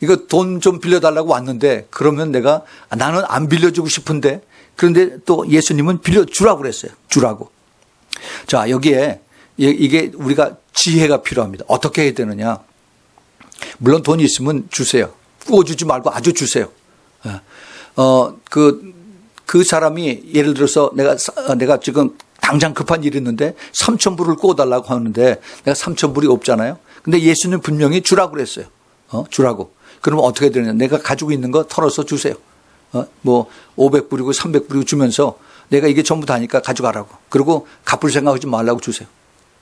이거 돈 좀 빌려달라고 왔는데 그러면 내가 나는 안 빌려주고 싶은데 그런데 또 예수님은 빌려주라고 그랬어요. 주라고. 자, 여기에 이게 우리가 지혜가 필요합니다. 어떻게 해야 되느냐. 물론 돈이 있으면 주세요. 구워주지 말고 아주 주세요. 그 사람이 예를 들어서 내가 지금 당장 급한 일이 있는데 3,000불을 구워달라고 하는데 내가 3,000불이 없잖아요. 근데 예수님 분명히 주라고 그랬어요. 주라고. 그러면 어떻게 되느냐. 내가 가지고 있는 거 털어서 주세요. 뭐 500불이고 300불이고 주면서 내가 이게 전부 다니까 가져가라고. 그리고 갚을 생각하지 말라고 주세요.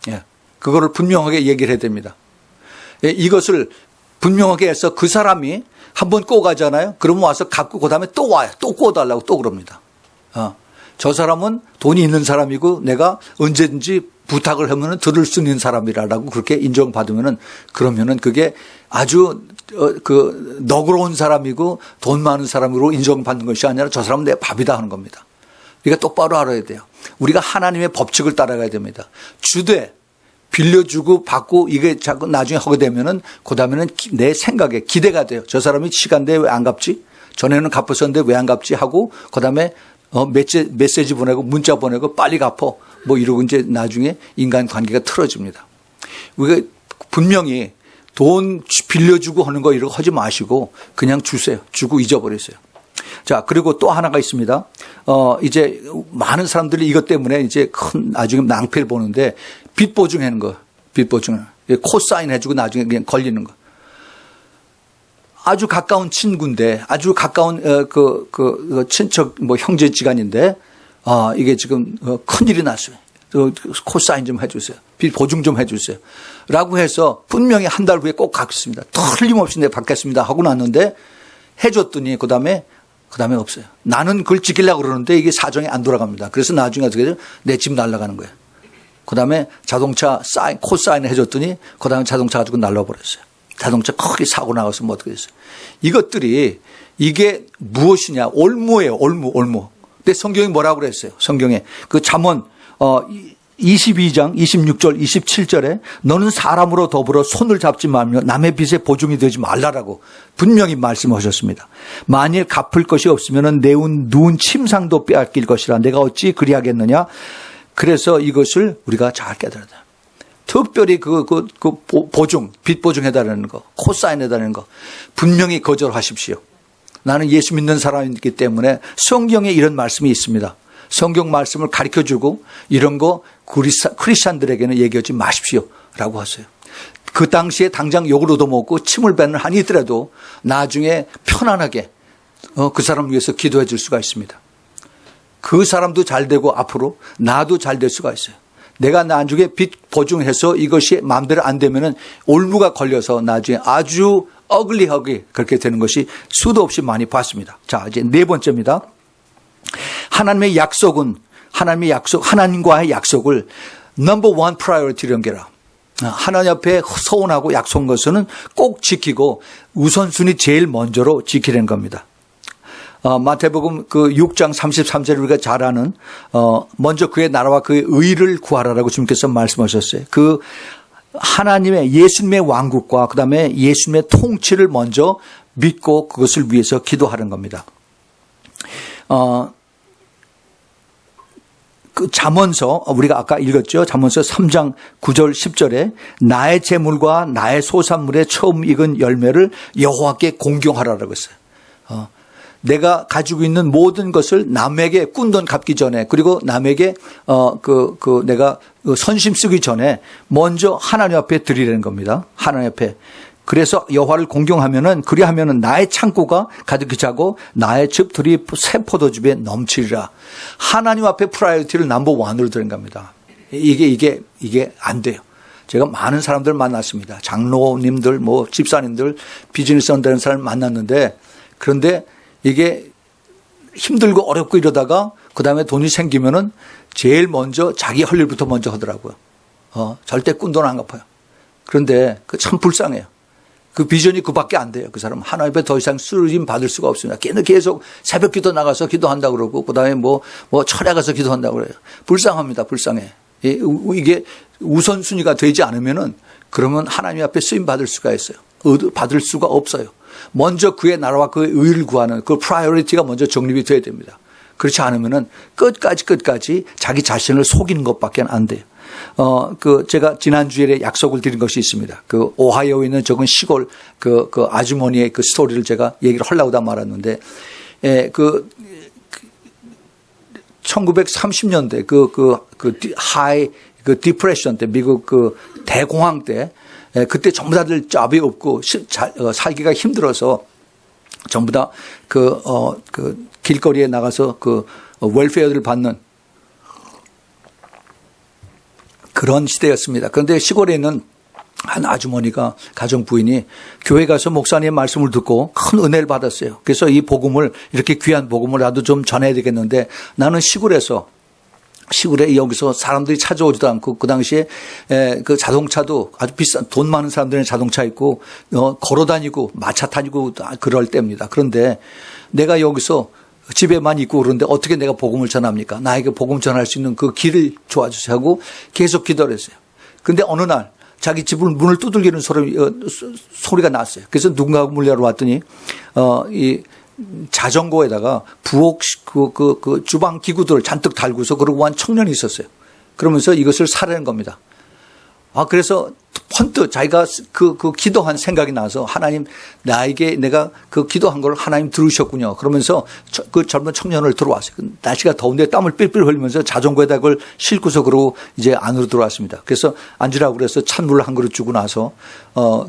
예. 그거를 분명하게 얘기를 해야 됩니다. 예, 이것을 분명하게 해서 그 사람이 한번 꼬가잖아요. 그러면 와서 갚고 그 다음에 또 와요. 또 꼬달라고 또 그럽니다. 저 사람은 돈이 있는 사람이고 내가 언제든지 부탁을 하면 들을 수 있는 사람이라고 그렇게 인정받으면은 그러면은 그게 아주 너그러운 사람이고 돈 많은 사람으로 인정받는 것이 아니라 저 사람은 내 밥이다 하는 겁니다. 우리가 똑바로 알아야 돼요. 우리가 하나님의 법칙을 따라가야 됩니다. 주되 빌려주고 받고 이게 자꾸 나중에 하게 되면은 그 다음에는 내 생각에 기대가 돼요. 저 사람이 시간대 왜 안 갚지? 전에는 갚았었는데 왜 안 갚지? 하고 그 다음에 메시지 보내고 문자 보내고 빨리 갚어. 뭐 이러고 이제 나중에 인간 관계가 틀어집니다. 우리가 분명히 돈 빌려주고 하는 거 이런 거 하지 마시고 그냥 주세요. 주고 잊어버리세요. 자, 그리고 또 하나가 있습니다. 이제 많은 사람들이 이것 때문에 이제 큰 나중에 낭패를 보는데 빚 보증하는 거, 빚 보증. 코사인 해주고 나중에 그냥 걸리는 거. 아주 가까운 친구인데, 아주 가까운 친척, 뭐 형제지간인데, 이게 지금 큰일이 났어요. 코사인 좀 해주세요. 빚 보증 좀 해주세요. 라고 해서 분명히 한 달 후에 꼭 갚겠습니다. 틀림없이 내가 받겠습니다. 하고 났는데 해줬더니 그 다음에 없어요. 나는 그걸 지키려고 그러는데 이게 사정이 안 돌아갑니다. 그래서 나중에 어떻게 돼요? 내 집 날아가는 거예요. 그 다음에 자동차 코사인을 해줬더니 그 다음에 자동차 가지고 날라버렸어요. 자동차 크게 사고 나가서 뭐 어떻게 됐어요. 이것들이 이게 무엇이냐. 올무예요. 올무. 근데 성경이 뭐라고 그랬어요. 성경에 그 잠언 22장 26절 27절에 너는 사람으로 더불어 손을 잡지 말며 남의 빚에 보증이 되지 말라라고 분명히 말씀하셨습니다. 만일 갚을 것이 없으면 누운 침상도 빼앗길 것이라 내가 어찌 그리하겠느냐. 그래서 이것을 우리가 잘 깨달아야 돼요. 특별히 보증, 빚 보증해달라는 거, 코사인해달라는 거 분명히 거절하십시오. 나는 예수 믿는 사람이기 때문에 성경에 이런 말씀이 있습니다. 성경 말씀을 가르쳐주고 이런 거 크리스찬들에게는 얘기하지 마십시오. 라고 하세요. 그 당시에 당장 욕을 얻어먹고 침을 뱉는 한이 있더라도 나중에 편안하게 그 사람을 위해서 기도해 줄 수가 있습니다. 그 사람도 잘 되고 앞으로 나도 잘 될 수가 있어요. 내가 나중에 빚 보증해서 이것이 마음대로 안 되면은 올무가 걸려서 나중에 아주 어글리하게 그렇게 되는 것이 수도 없이 많이 봤습니다. 자, 이제 네 번째입니다. 하나님의 약속은 하나님과의 약속을 넘버 원 프라이어리티로 연결하. 하나님 앞에 서운하고 약속한 것은 꼭 지키고 우선순위 제일 먼저로 지키려는 겁니다. 마태복음 6장 33절을 우리가 잘 아는 먼저 그의 나라와 그의 의를 구하라라고 주님께서 말씀하셨어요. 그 하나님의 예수님의 왕국과 그다음에 예수님의 통치를 먼저 믿고 그것을 위해서 기도하는 겁니다. 그 잠언서 우리가 아까 읽었죠. 잠언서 3장 9절 10절에 나의 재물과 나의 소산물의 처음 익은 열매를 여호와께 공경하라라고 했어요. 내가 가지고 있는 모든 것을 남에게 꾼돈 갚기 전에 그리고 남에게 내가 선심 쓰기 전에 먼저 하나님 앞에 드리라는 겁니다. 하나님 앞에 그래서 여호와를 공경하면은 그리하면은 나의 창고가 가득히 차고 나의 즙들이 새 포도즙에 넘치리라. 하나님 앞에 프라이어티를 넘버 원으로 드린 겁니다. 이게 안 돼요. 제가 많은 사람들 만났습니다. 장로님들, 뭐 집사님들, 비즈니스 한다는 사람 만났는데, 그런데 이게 힘들고 어렵고 이러다가 그 다음에 돈이 생기면은 제일 먼저 자기 할 일부터 먼저 하더라고요. 절대 꾼돈 안 갚아요. 그런데 그 참 불쌍해요. 그 비전이 그밖에 안 돼요. 그 사람 하나님 앞에 더 이상 쓰임 받을 수가 없습니다. 걔는 계속 새벽 기도 나가서 기도한다고 그러고 그다음에 뭐 철야 가서 기도한다고 그래요. 불쌍합니다. 불쌍해. 이게 우선순위가 되지 않으면은 그러면 하나님 앞에 쓰임 받을 수가 있어요. 받을 수가 없어요. 먼저 그의 나라와 그의 의를 구하는 그 프라이어리티가 먼저 정립이 돼야 됩니다. 그렇지 않으면은 끝까지 자기 자신을 속이는 것밖에 안 돼요. 제가 지난주에 약속을 드린 것이 있습니다. 그 오하이오에 있는 적은 시골 그 아주머니의 그 스토리를 제가 얘기를 하려고 다 말았는데, 1930년대 디프레션 때 미국 그 대공황 때 그때 전부 다들 잡이 없고 살기가 힘들어서 전부 다 그 길거리에 나가서 그 웰페어를 받는 그런 시대였습니다. 그런데 시골에 있는 한 아주머니가 가정 부인이 교회 가서 목사님의 말씀을 듣고 큰 은혜를 받았어요. 그래서 이 복음을 이렇게 귀한 복음을 나도 좀 전해야 되겠는데 나는 시골에 여기서 사람들이 찾아오지도 않고 그 당시에 그 자동차도 아주 비싼 돈 많은 사람들은 자동차 있고 걸어 다니고 마차 타고 그럴 때입니다. 그런데 내가 여기서 집에만 있고 그런데 어떻게 내가 복음을 전합니까? 나에게 복음 전할 수 있는 그 길을 도와주세요 하고 계속 기도를 했어요. 그런데 어느 날 자기 집을 문을 두들기는 소리가 났어요. 그래서 누군가가 물려러 왔더니 이 자전거에다가 부엌 그 주방 기구들을 잔뜩 달고서 그러고 한 청년이 있었어요. 그러면서 이것을 사려는 겁니다. 그래서 번뜩 자기가 그 기도한 생각이 나서 하나님 나에게 내가 그 기도한 걸 하나님 들으셨군요. 그러면서 그 젊은 청년을 들어왔어요. 날씨가 더운데 땀을 삘삘 흘리면서 자전거에다 그걸 싣고서 그러고 이제 안으로 들어왔습니다. 그래서 앉으라고 그래서 찬물 한 그릇 주고 나서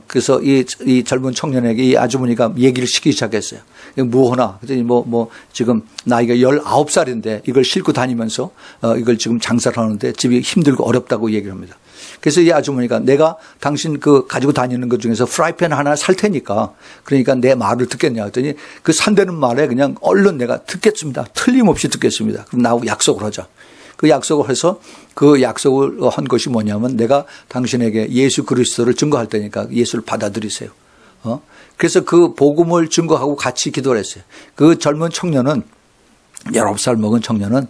그래서 이 젊은 청년에게 이 아주머니가 얘기를 시키기 시작했어요. 무엇하나 그랬더니 지금 나이가 19살인데 이걸 싣고 다니면서 이걸 지금 장사를 하는데 집이 힘들고 어렵다고 얘기를 합니다. 그래서 이 아주머니가 내가 당신 가지고 다니는 것 중에서 프라이팬 하나 살 테니까 그러니까 내 말을 듣겠냐 했더니 그 산다는 말에 그냥 얼른 내가 듣겠습니다. 틀림없이 듣겠습니다. 그럼 나하고 약속을 하자. 그 약속을 해서 그 약속을 한 것이 뭐냐면 내가 당신에게 예수 그리스도를 증거할 테니까 예수를 받아들이세요. 그래서 그 복음을 증거하고 같이 기도를 했어요. 그 젊은 청년은 19살 먹은 청년은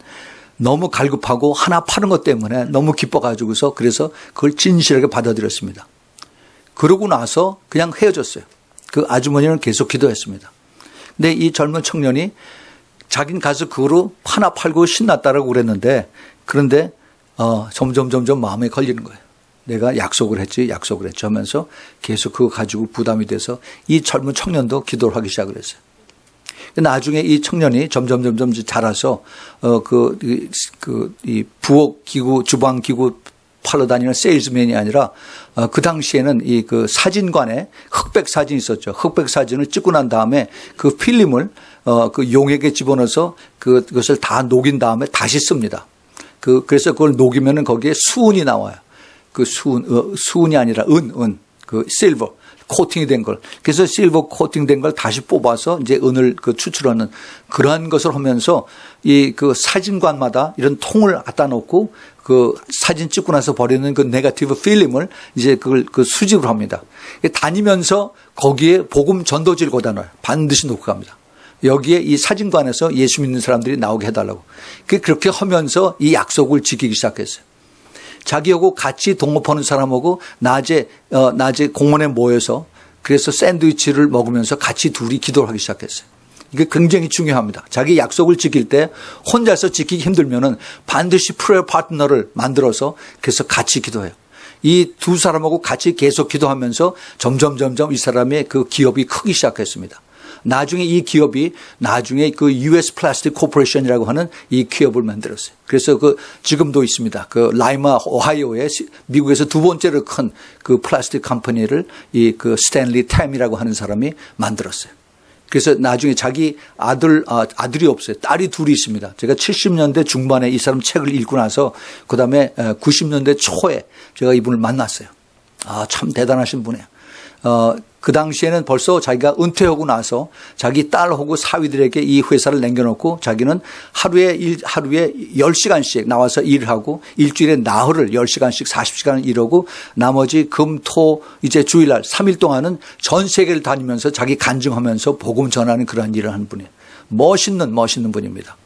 너무 갈급하고 하나 파는 것 때문에 너무 기뻐가지고서 그래서 그걸 진실하게 받아들였습니다. 그러고 나서 그냥 헤어졌어요. 그 아주머니는 계속 기도했습니다. 근데 이 젊은 청년이 자긴 가서 그거로 하나 팔고 신났다라고 그랬는데 그런데 점점 마음에 걸리는 거예요. 내가 약속을 했지 하면서 계속 그거 가지고 부담이 돼서 이 젊은 청년도 기도를 하기 시작을 했어요. 나중에 이 청년이 점점 자라서 이 부엌 기구, 주방 기구 팔러 다니는 세일즈맨이 아니라 그 당시에는 이 그 사진관에 흑백 사진이 있었죠. 흑백 사진을 찍고 난 다음에 그 필름을 그 용액에 집어넣어서 그것을 다 녹인 다음에 다시 씁니다. 그래서 그걸 녹이면은 거기에 수은이 나와요. 그 수은이 아니라 그 실버. 코팅이 된 걸. 그래서 실버 코팅된 걸 다시 뽑아서 이제 은을 추출하는 그러한 것을 하면서 그 사진관마다 이런 통을 갖다 놓고 그 사진 찍고 나서 버리는 그 네거티브 필름을 이제 그걸 수집을 합니다. 다니면서 거기에 복음 전도지를 거다 놔요. 반드시 놓고 갑니다. 여기에 이 사진관에서 예수 믿는 사람들이 나오게 해달라고. 그렇게 하면서 이 약속을 지키기 시작했어요. 자기하고 같이 동업하는 사람하고 낮에 공원에 모여서 그래서 샌드위치를 먹으면서 같이 둘이 기도를 하기 시작했어요. 이게 굉장히 중요합니다. 자기 약속을 지킬 때 혼자서 지키기 힘들면은 반드시 프레어 파트너를 만들어서 그래서 같이 기도해요. 이 두 사람하고 같이 계속 기도하면서 점점 이 사람의 그 기업이 크기 시작했습니다. 나중에 이 기업이 나중에 그 US 플라스틱 코퍼레이션이라고 하는 이 기업을 만들었어요. 그래서 그 지금도 있습니다. 그 라이마 오하이오에 미국에서 두 번째로 큰 그 플라스틱 컴퍼니를 이 그 스탠리 템이라고 하는 사람이 만들었어요. 그래서 나중에 자기 아들이 없어요. 딸이 둘이 있습니다. 제가 70년대 중반에 이 사람 책을 읽고 나서 그다음에 90년대 초에 제가 이분을 만났어요. 아, 참 대단하신 분이에요. 그 당시에는 벌써 자기가 은퇴하고 나서 자기 딸하고 사위들에게 이 회사를 남겨놓고 자기는 하루에 10시간씩 나와서 일을 하고 일주일에 나흘을 10시간씩 40시간을 일하고 나머지 금, 토, 이제 주일날 3일 동안은 전 세계를 다니면서 자기 간증하면서 복음 전하는 그런 일을 하는 분이에요. 멋있는 분입니다.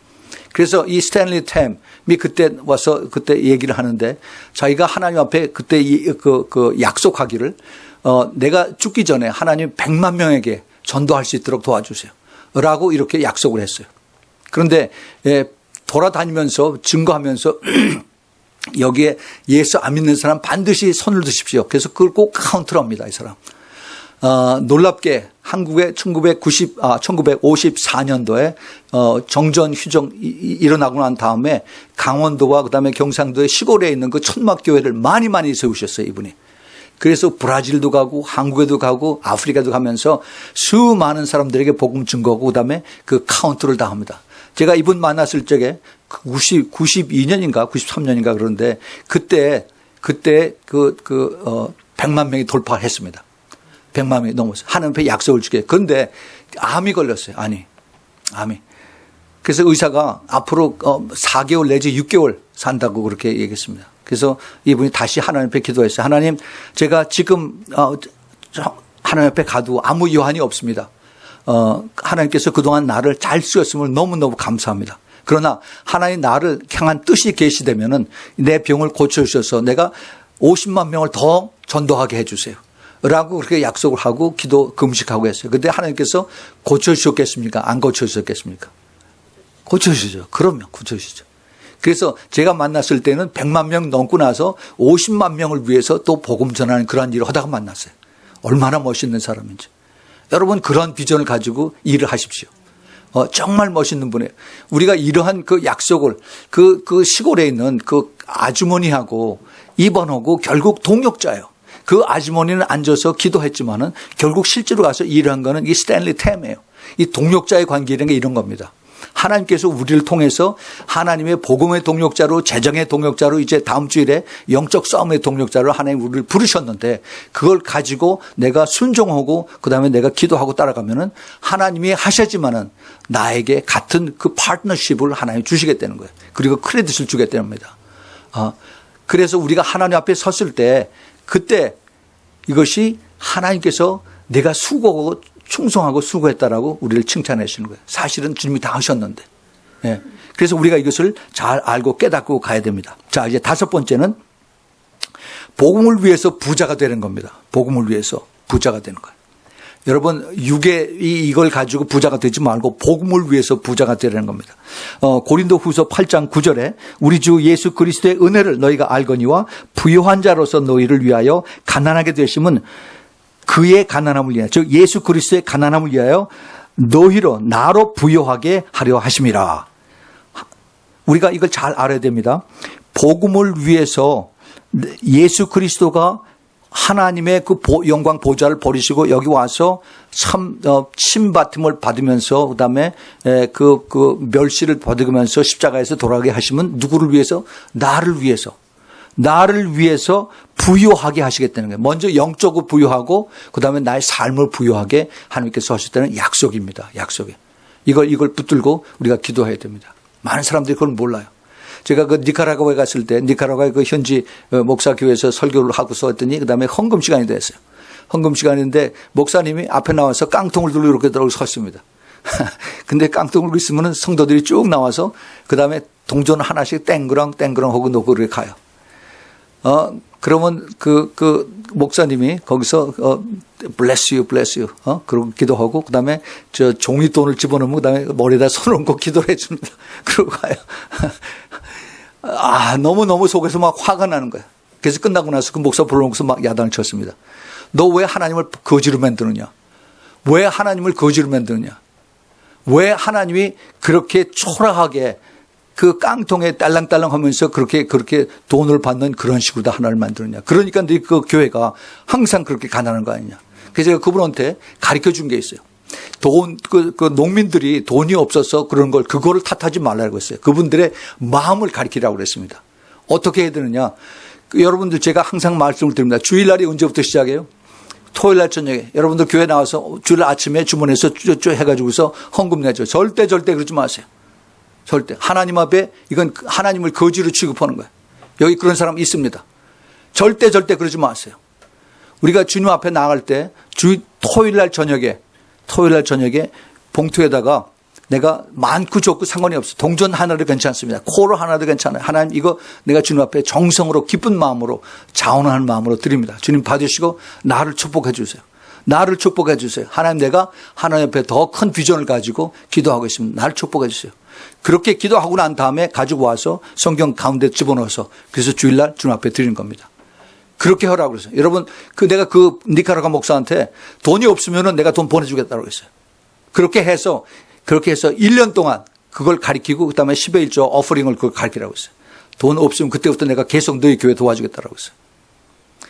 그래서 이 스탠리 템이 그때 와서 그때 얘기를 하는데 자기가 하나님 앞에 그때 그 약속하기를 내가 죽기 전에 하나님 100만 명에게 전도할 수 있도록 도와주세요. 라고 이렇게 약속을 했어요. 그런데 돌아다니면서 증거하면서 여기에 예수 안 믿는 사람 반드시 손을 드십시오. 그래서 그걸 꼭 카운트를 합니다. 이 사람. 놀랍게 한국에 1954년도에 정전 휴정 일어나고 난 다음에 강원도와 그다음에 경상도의 시골에 있는 그 천막교회를 많이 세우셨어요. 이분이. 그래서 브라질도 가고 한국에도 가고 아프리카도 가면서 수많은 사람들에게 복음 증거하고 그다음에 그 카운트를 다 합니다. 제가 이분 만났을 적에 92년인가 93년인가 그런데 그때 100만 명이 돌파했습니다. 100만 명이 넘었어요. 하나님 앞에 약속을 주게. 그런데 암이 걸렸어요. 암이. 그래서 의사가 앞으로 4개월 내지 6개월 산다고 그렇게 얘기했습니다. 그래서 이분이 다시 하나님 앞에 기도했어요. 하나님, 제가 지금 하나님 앞에 가도 아무 여한이 없습니다. 하나님께서 그동안 나를 잘 쓰였음을 너무너무 감사합니다. 그러나 하나님 나를 향한 뜻이 계시되면은 내 병을 고쳐주셔서 내가 50만 명을 더 전도하게 해주세요. 라고 그렇게 약속을 하고 기도 금식하고 했어요. 그런데 하나님께서 고쳐주셨겠습니까? 안 고쳐주셨겠습니까? 고쳐주시죠. 그러면 고쳐주시죠. 그래서 제가 만났을 때는 100만 명 넘고 나서 50만 명을 위해서 또 복음 전하는 그러한 일을 하다가 만났어요. 얼마나 멋있는 사람인지. 여러분 그런 비전을 가지고 일을 하십시오. 정말 멋있는 분이에요. 우리가 이러한 그 약속을 그 시골에 있는 그 아주머니하고 입원하고 결국 동역자예요. 그 아주머니는 앉아서 기도했지만은 결국 실제로 가서 일을 한 거는 이 스탠리 템이에요. 이 동역자의 관계라는 게 이런 겁니다. 하나님께서 우리를 통해서 하나님의 복음의 동역자로 재정의 동역자로 이제 다음 주일에 영적 싸움의 동역자로 하나님 우리를 부르셨는데 그걸 가지고 내가 순종하고 그다음에 내가 기도하고 따라가면은 하나님이 하셨지만은 나에게 같은 그 파트너십을 하나님 주시겠다는 거예요. 그리고 크레딧을 주겠다는 겁니다. 그래서 우리가 하나님 앞에 섰을 때 그때 이것이 하나님께서 내가 수고하고 충성하고 수고했다라고 우리를 칭찬해 주시는 거예요. 사실은 주님이 다 하셨는데. 예. 그래서 우리가 이것을 잘 알고 깨닫고 가야 됩니다. 자, 이제 다섯 번째는 복음을 위해서 부자가 되는 겁니다. 복음을 위해서 부자가 되는 거예요. 여러분 이걸 가지고 부자가 되지 말고 복음을 위해서 부자가 되는 겁니다. 고린도후서 8장 9절에 우리 주 예수 그리스도의 은혜를 너희가 알거니와 부요한 자로서 너희를 위하여 가난하게 되심은 그의 가난함을 위하여 즉 예수 그리스도의 가난함을 위하여 너희로 나로 부요하게 하려 하심이라. 우리가 이걸 잘 알아야 됩니다. 복음을 위해서 예수 그리스도가 하나님의 그 영광 보좌를 버리시고 여기 와서 참 침받음을 받으면서 그다음에 그 멸시를 받으면서 십자가에서 돌아가게 하시면 누구를 위해서? 나를 위해서 부유하게 하시겠다는 거예요. 먼저 영적으로 부유하고 그다음에 나의 삶을 부유하게 하나님께서 하셨다는 약속입니다. 약속이. 이걸 붙들고 우리가 기도해야 됩니다. 많은 사람들이 그걸 몰라요. 제가 그 니카라과에 갔을 때 니카라과의 그 현지 목사교회에서 설교를 하고서 했더니 그다음에 헌금 시간이 됐어요. 헌금 시간인데 목사님이 앞에 나와서 깡통을 들고 이렇게 들어서 섰습니다. 근데 깡통을 들고 있으면 성도들이 쭉 나와서 그다음에 동전 하나씩 땡그랑 하고 놓고 그렇게 가요. 그러면 그 목사님이 거기서 bless you 그러고 기도하고 그다음에 저 종이돈을 집어넣으면 그다음에 머리에다 손을 얹고 기도를 해줍니다. 그러고 가요. 너무 속에서 막 화가 나는 거야. 그래서 끝나고 나서 그 목사 불러놓고서 막 야단을 쳤습니다. 너 왜 하나님을 거지로 만드느냐? 왜 하나님을 거지로 만드느냐? 왜 하나님이 그렇게 초라하게 그 깡통에 딸랑딸랑 하면서 그렇게 돈을 받는 그런 식으로 다 하나를 만드느냐? 그러니까 그 교회가 항상 그렇게 가난한 거 아니냐? 그래서 제가 그분한테 가르쳐 준 게 있어요. 그 농민들이 돈이 없어서 그런 그거를 탓하지 말라고 했어요. 그분들의 마음을 가르치라고 그랬습니다. 어떻게 해야 되느냐? 여러분들 제가 항상 말씀을 드립니다. 주일날이 언제부터 시작해요? 토요일날 저녁에. 여러분들 교회 나와서 주일 아침에 주문해서 쭉 해가지고서 헌금 내죠. 절대 그러지 마세요. 절대. 하나님 앞에 이건 하나님을 거지로 취급하는 거예요. 여기 그런 사람 있습니다. 절대 그러지 마세요. 우리가 주님 앞에 나갈 때 토요일날 저녁에 봉투에다가 내가 많고 적고 상관이 없어. 동전 하나도 괜찮습니다. 코로 하나도 괜찮아요. 하나님 이거 내가 주님 앞에 정성으로 기쁜 마음으로 자원하는 마음으로 드립니다. 주님 받으시고 나를 축복해 주세요. 나를 축복해 주세요. 하나님 내가 하나님 앞에 더 큰 비전을 가지고 기도하고 있습니다. 나를 축복해 주세요. 그렇게 기도하고 난 다음에 가지고 와서 성경 가운데 집어넣어서 그래서 주일날 주님 앞에 드리는 겁니다. 그렇게 하라고 그랬어요. 여러분 내가 그 니카라과 목사한테 돈이 없으면은 내가 돈 보내주겠다고 했어요. 그렇게 해서 1년 동안 그걸 가리키고 그다음에 10의 1조 어퍼링을 그걸 가리키라고 했어요. 돈 없으면 그때부터 내가 계속 너희 교회 도와주겠다고 했어요.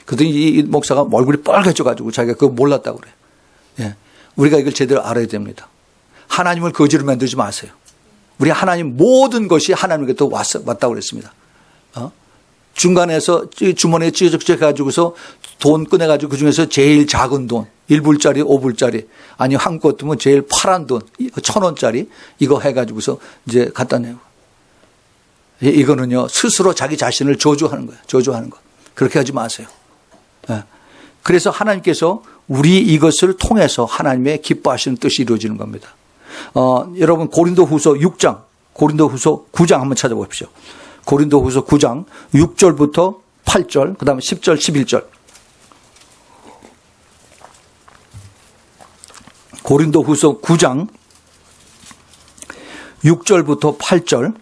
그랬더니 이 목사가 얼굴이 빨개져가지고 자기가 그거 몰랐다고 그래요. 예. 우리가 이걸 제대로 알아야 됩니다. 하나님을 거지로 만들지 마세요. 우리 하나님 모든 것이 하나님께부터 왔다고 그랬습니다. 중간에서 주머니에 찌적찌적 해가지고서 돈 꺼내가지고 그중에서 제일 작은 돈 1불짜리 5불짜리 아니 한국 같으면 제일 파란 돈 1,000원짜리 이거 해가지고서 이제 갖다 내고 이거는요 스스로 자기 자신을 저주하는 거예요. 저주하는 거. 그렇게 하지 마세요. 그래서 하나님께서 우리 이것을 통해서 하나님의 기뻐하시는 뜻이 이루어지는 겁니다. 여러분 고린도후서 9장 한번 찾아보십시오. 고린도후서 9장 6절부터 8절 그다음에 10절 11절 고린도후서 9장 6절부터 8절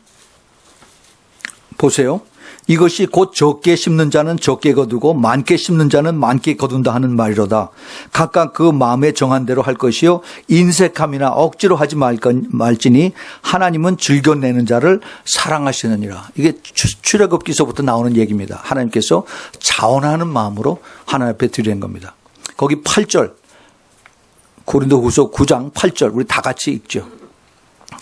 보세요. 이것이 곧 적게 심는 자는 적게 거두고 많게 심는 자는 많게 거둔다 하는 말이로다. 각각 그 마음에 정한 대로 할 것이요 인색함이나 억지로 하지 말지니 하나님은 즐겨내는 자를 사랑하시느니라. 이게 출애굽기서부터 나오는 얘기입니다. 하나님께서 자원하는 마음으로 하나님 앞에 드리는 겁니다. 거기 8절 고린도후서 9장 8절 우리 다 같이 읽죠.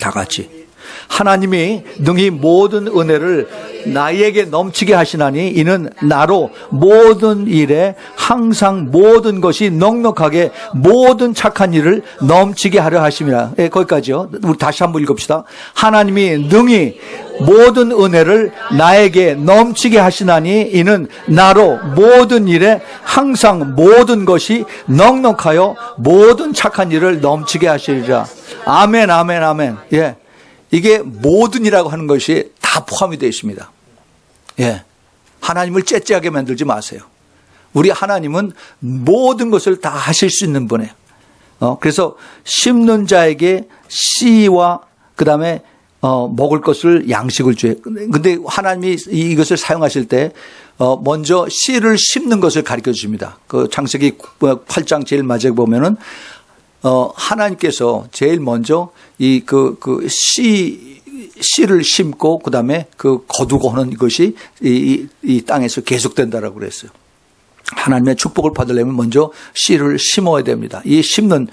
다 같이. 하나님이 능히 모든 은혜를 나에게 넘치게 하시나니 이는 나로 모든 일에 항상 모든 것이 넉넉하게 모든 착한 일을 넘치게 하려 하심이라. 거기까지요. 우리 다시 한번 읽읍시다. 하나님이 능히 모든 은혜를 나에게 넘치게 하시나니 이는 나로 모든 일에 항상 모든 것이 넉넉하여 모든 착한 일을 넘치게 하시리라. 아멘 아멘 아멘. 예. 이게 모든이라고 하는 것이 다 포함이 되어 있습니다. 예. 하나님을 째째하게 만들지 마세요. 우리 하나님은 모든 것을 다 하실 수 있는 분이에요. 그래서 심는 자에게 씨와 그 다음에 먹을 것을 양식을 줘요. 근데 하나님이 이것을 사용하실 때 먼저 씨를 심는 것을 가르쳐 주십니다. 그 창세기 8장 제일 마지막에 보면은 하나님께서 제일 먼저 씨를 심고 그다음에 거두고 하는 이것이 이 땅에서 계속된다라고 그랬어요. 하나님의 축복을 받으려면 먼저 씨를 심어야 됩니다. 이 심는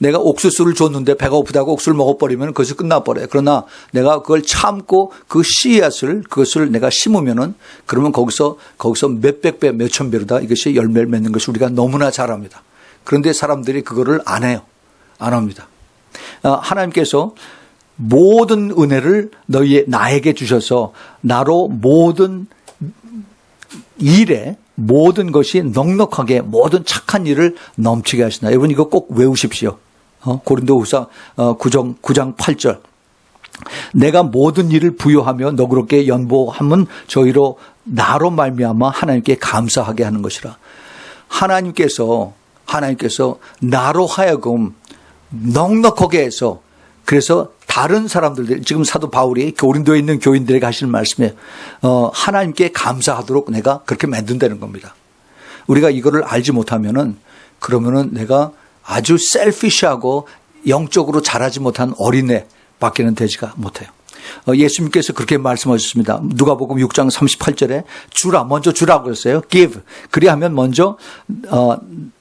내가 옥수수를 줬는데 배가 고프다고 옥수수를 먹어버리면 그것이 끝나버려요. 그러나 내가 그걸 참고 그 씨앗을 그것을 내가 심으면은 그러면 거기서 몇백 배, 몇천 배로다 이것이 열매를 맺는 것을 우리가 너무나 잘 압니다. 그런데 사람들이 그거를 안 해요. 안 합니다. 하나님께서 모든 은혜를 나에게 주셔서 나로 모든 일에 모든 것이 넉넉하게 모든 착한 일을 넘치게 하신다. 여러분 이거 꼭 외우십시오. 고린도후서 9장 8절. 내가 모든 일을 부여하며 너그럽게 연보함은 저희로 나로 말미암아 하나님께 감사하게 하는 것이라. 하나님께서 나로 하여금 넉넉하게 해서 그래서 다른 사람들 지금 사도 바울이 고린도에 있는 교인들에게 하시는 말씀에 하나님께 감사하도록 내가 그렇게 만든다는 겁니다. 우리가 이거를 알지 못하면은 그러면은 내가 아주 셀피시하고 영적으로 자라지 못한 어린애 밖에는 되지가 못해요. 예수님께서 그렇게 말씀하셨습니다. 누가복음 6장 38절에 주라, 먼저 주라고 했어요. give. 그리하면 먼저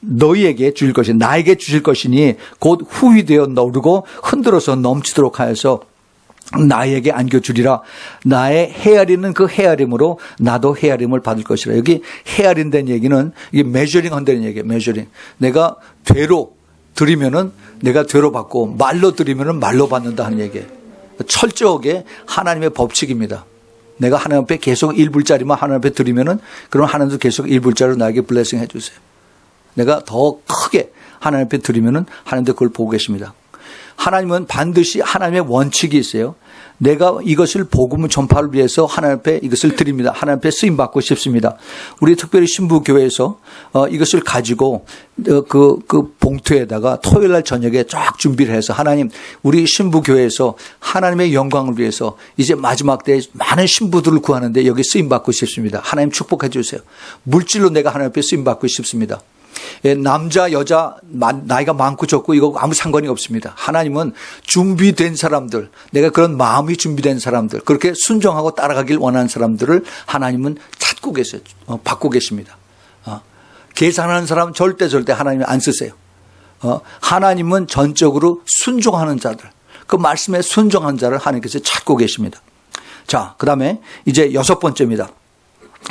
너희에게 주실 것이, 나에게 주실 것이니 곧 후히 되어 너르고 흔들어서 넘치도록 하여서 나에게 안겨주리라. 나의 헤아리는 그 헤아림으로 나도 헤아림을 받을 것이라. 여기 헤아린다는 얘기는 이게 메저링 한다는 얘기예요. 메저링. 내가 되로 드리면은 내가 되로 받고 말로 드리면은 말로 받는다 하는 얘기예요. 철저하게 하나님의 법칙입니다. 내가 하나님 앞에 계속 1불짜리만 하나님 앞에 드리면은 그럼 하나님도 계속 1불짜리로 나에게 블레싱 해 주세요. 내가 더 크게 하나님 앞에 드리면은 하나님도 그걸 보고 계십니다. 하나님은 반드시 하나님의 원칙이 있어요. 내가 이것을 복음을 전파를 위해서 하나님 앞에 이것을 드립니다. 하나님 앞에 쓰임 받고 싶습니다. 우리 특별히 신부교회에서 이것을 가지고 그 봉투에다가 토요일 날 저녁에 쫙 준비를 해서 하나님, 우리 신부교회에서 하나님의 영광을 위해서 이제 마지막 때에 많은 신부들을 구하는데 여기 쓰임 받고 싶습니다. 하나님 축복해 주세요. 물질로 내가 하나님 앞에 쓰임 받고 싶습니다. 남자 여자 나이가 많고 적고 이거 아무 상관이 없습니다. 하나님은 준비된 사람들, 내가 그런 마음이 준비된 사람들, 그렇게 순종하고 따라가길 원하는 사람들을 하나님은 찾고 계세요. 받고 계십니다. 계산하는 사람 절대 하나님이 안 쓰세요. 하나님은 전적으로 순종하는 자들, 그 말씀에 순종하는 자를 하나님께서 찾고 계십니다. 자, 그 다음에 이제 6번째입니다.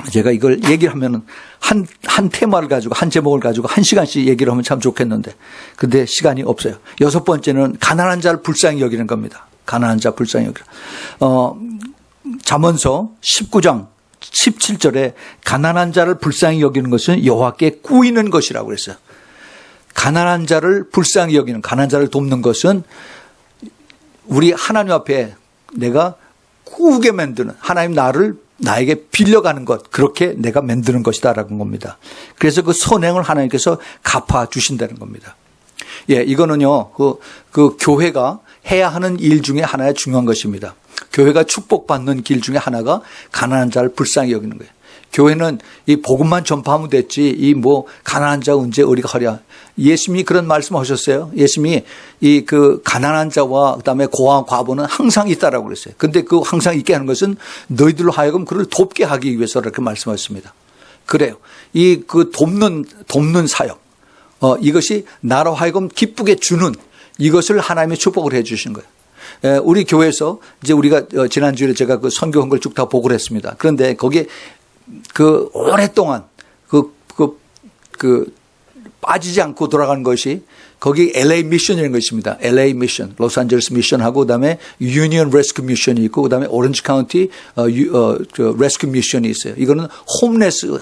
제가 이걸 얘기를 하면은 한 테마를 가지고 한 제목을 가지고 1시간씩 얘기를 하면 참 좋겠는데 근데 시간이 없어요. 6번째는 가난한 자를 불쌍히 여기는 겁니다. 가난한 자 불쌍히 여기는. 잠언서 19장 17절에 가난한 자를 불쌍히 여기는 것은 여호와께 꾸이는 것이라고 그랬어요. 가난한 자를 불쌍히 여기는, 가난한 자를 돕는 것은 우리 하나님 앞에 내가 꾸게 만드는, 하나님 나에게 빌려가는 것, 그렇게 내가 만드는 것이다라는 겁니다. 그래서 그 선행을 하나님께서 갚아주신다는 겁니다. 예, 이거는요, 그 교회가 해야 하는 일 중에 하나의 중요한 것입니다. 교회가 축복받는 길 중에 하나가 가난한 자를 불쌍히 여기는 거예요. 교회는 이 복음만 전파하면 됐지, 이 뭐 가난한 자 언제 어디가 하랴. 예수님이 그런 말씀 하셨어요. 예수님이 이 그 가난한 자와 그다음에 고아와 과부는 항상 있다라고 그랬어요. 근데 그 항상 있게 하는 것은 너희들로 하여금 그를 돕게 하기 위해서 이렇게 말씀하셨습니다. 그래요. 이 그 돕는 사역, 이것이 나로 하여금 기쁘게 주는, 이것을 하나님의 축복을 해 주신 거예요. 우리 교회에서 이제 우리가 지난주에 제가 그 선교한 걸 쭉 다 보고를 했습니다. 그런데 거기에 그 오랫동안 빠지지 않고 돌아가는 것이 거기 LA 미션이라는 것입니다. LA 미션, 로스앤젤레스 미션하고 그다음에 유니언 레스큐 미션이 있고 그다음에 오렌지 카운티 레스큐 미션이 있어요. 이거는 홈레스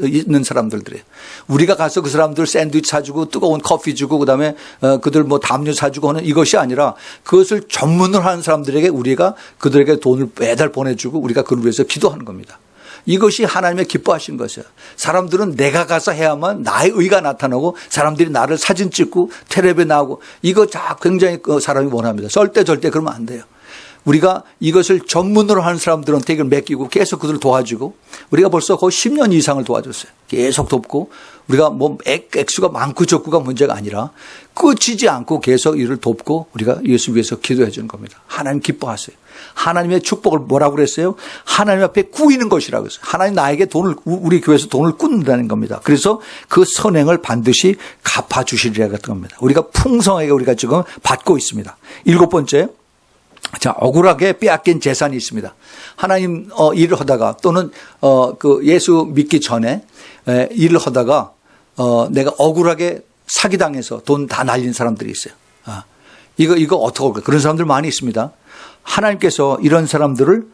있는 사람들이에요. 우리가 가서 그 사람들 샌드위치 사주고 뜨거운 커피 주고 그다음에 그들 뭐 담요 사주고 하는 이것이 아니라 그것을 전문으로 하는 사람들에게 우리가 그들에게 돈을 매달 보내주고 우리가 그를 위해서 기도하는 겁니다. 이것이 하나님의 기뻐하신 것이에요. 사람들은 내가 가서 해야만 나의 의가 나타나고 사람들이 나를 사진 찍고 텔레비에 나오고 이거 다 굉장히 사람이 원합니다. 절대 그러면 안 돼요. 우리가 이것을 전문으로 하는 사람들한테 이걸 맡기고 계속 그들을 도와주고 우리가 벌써 거의 10년 이상을 도와줬어요. 계속 돕고 우리가 뭐 액수가 많고 적고가 문제가 아니라 끝이지 않고 계속 이를 돕고 우리가 예수 위해서 기도해 주는 겁니다. 하나님 기뻐하세요. 하나님의 축복을 뭐라고 그랬어요? 하나님 앞에 꾸이는 것이라고 했어요. 하나님 나에게 돈을, 우리 교회에서 돈을 꾸는다는 겁니다. 그래서 그 선행을 반드시 갚아주시리라 같은 겁니다. 우리가 풍성하게 우리가 지금 받고 있습니다. 7번째. 자, 억울하게 빼앗긴 재산이 있습니다. 하나님 일을 하다가 또는 그 예수 믿기 전에 일을 하다가 내가 억울하게 사기당해서 돈 다 날린 사람들이 있어요. 이거 어떻게 할까? 그런 사람들 많이 있습니다. 하나님께서 이런 사람들을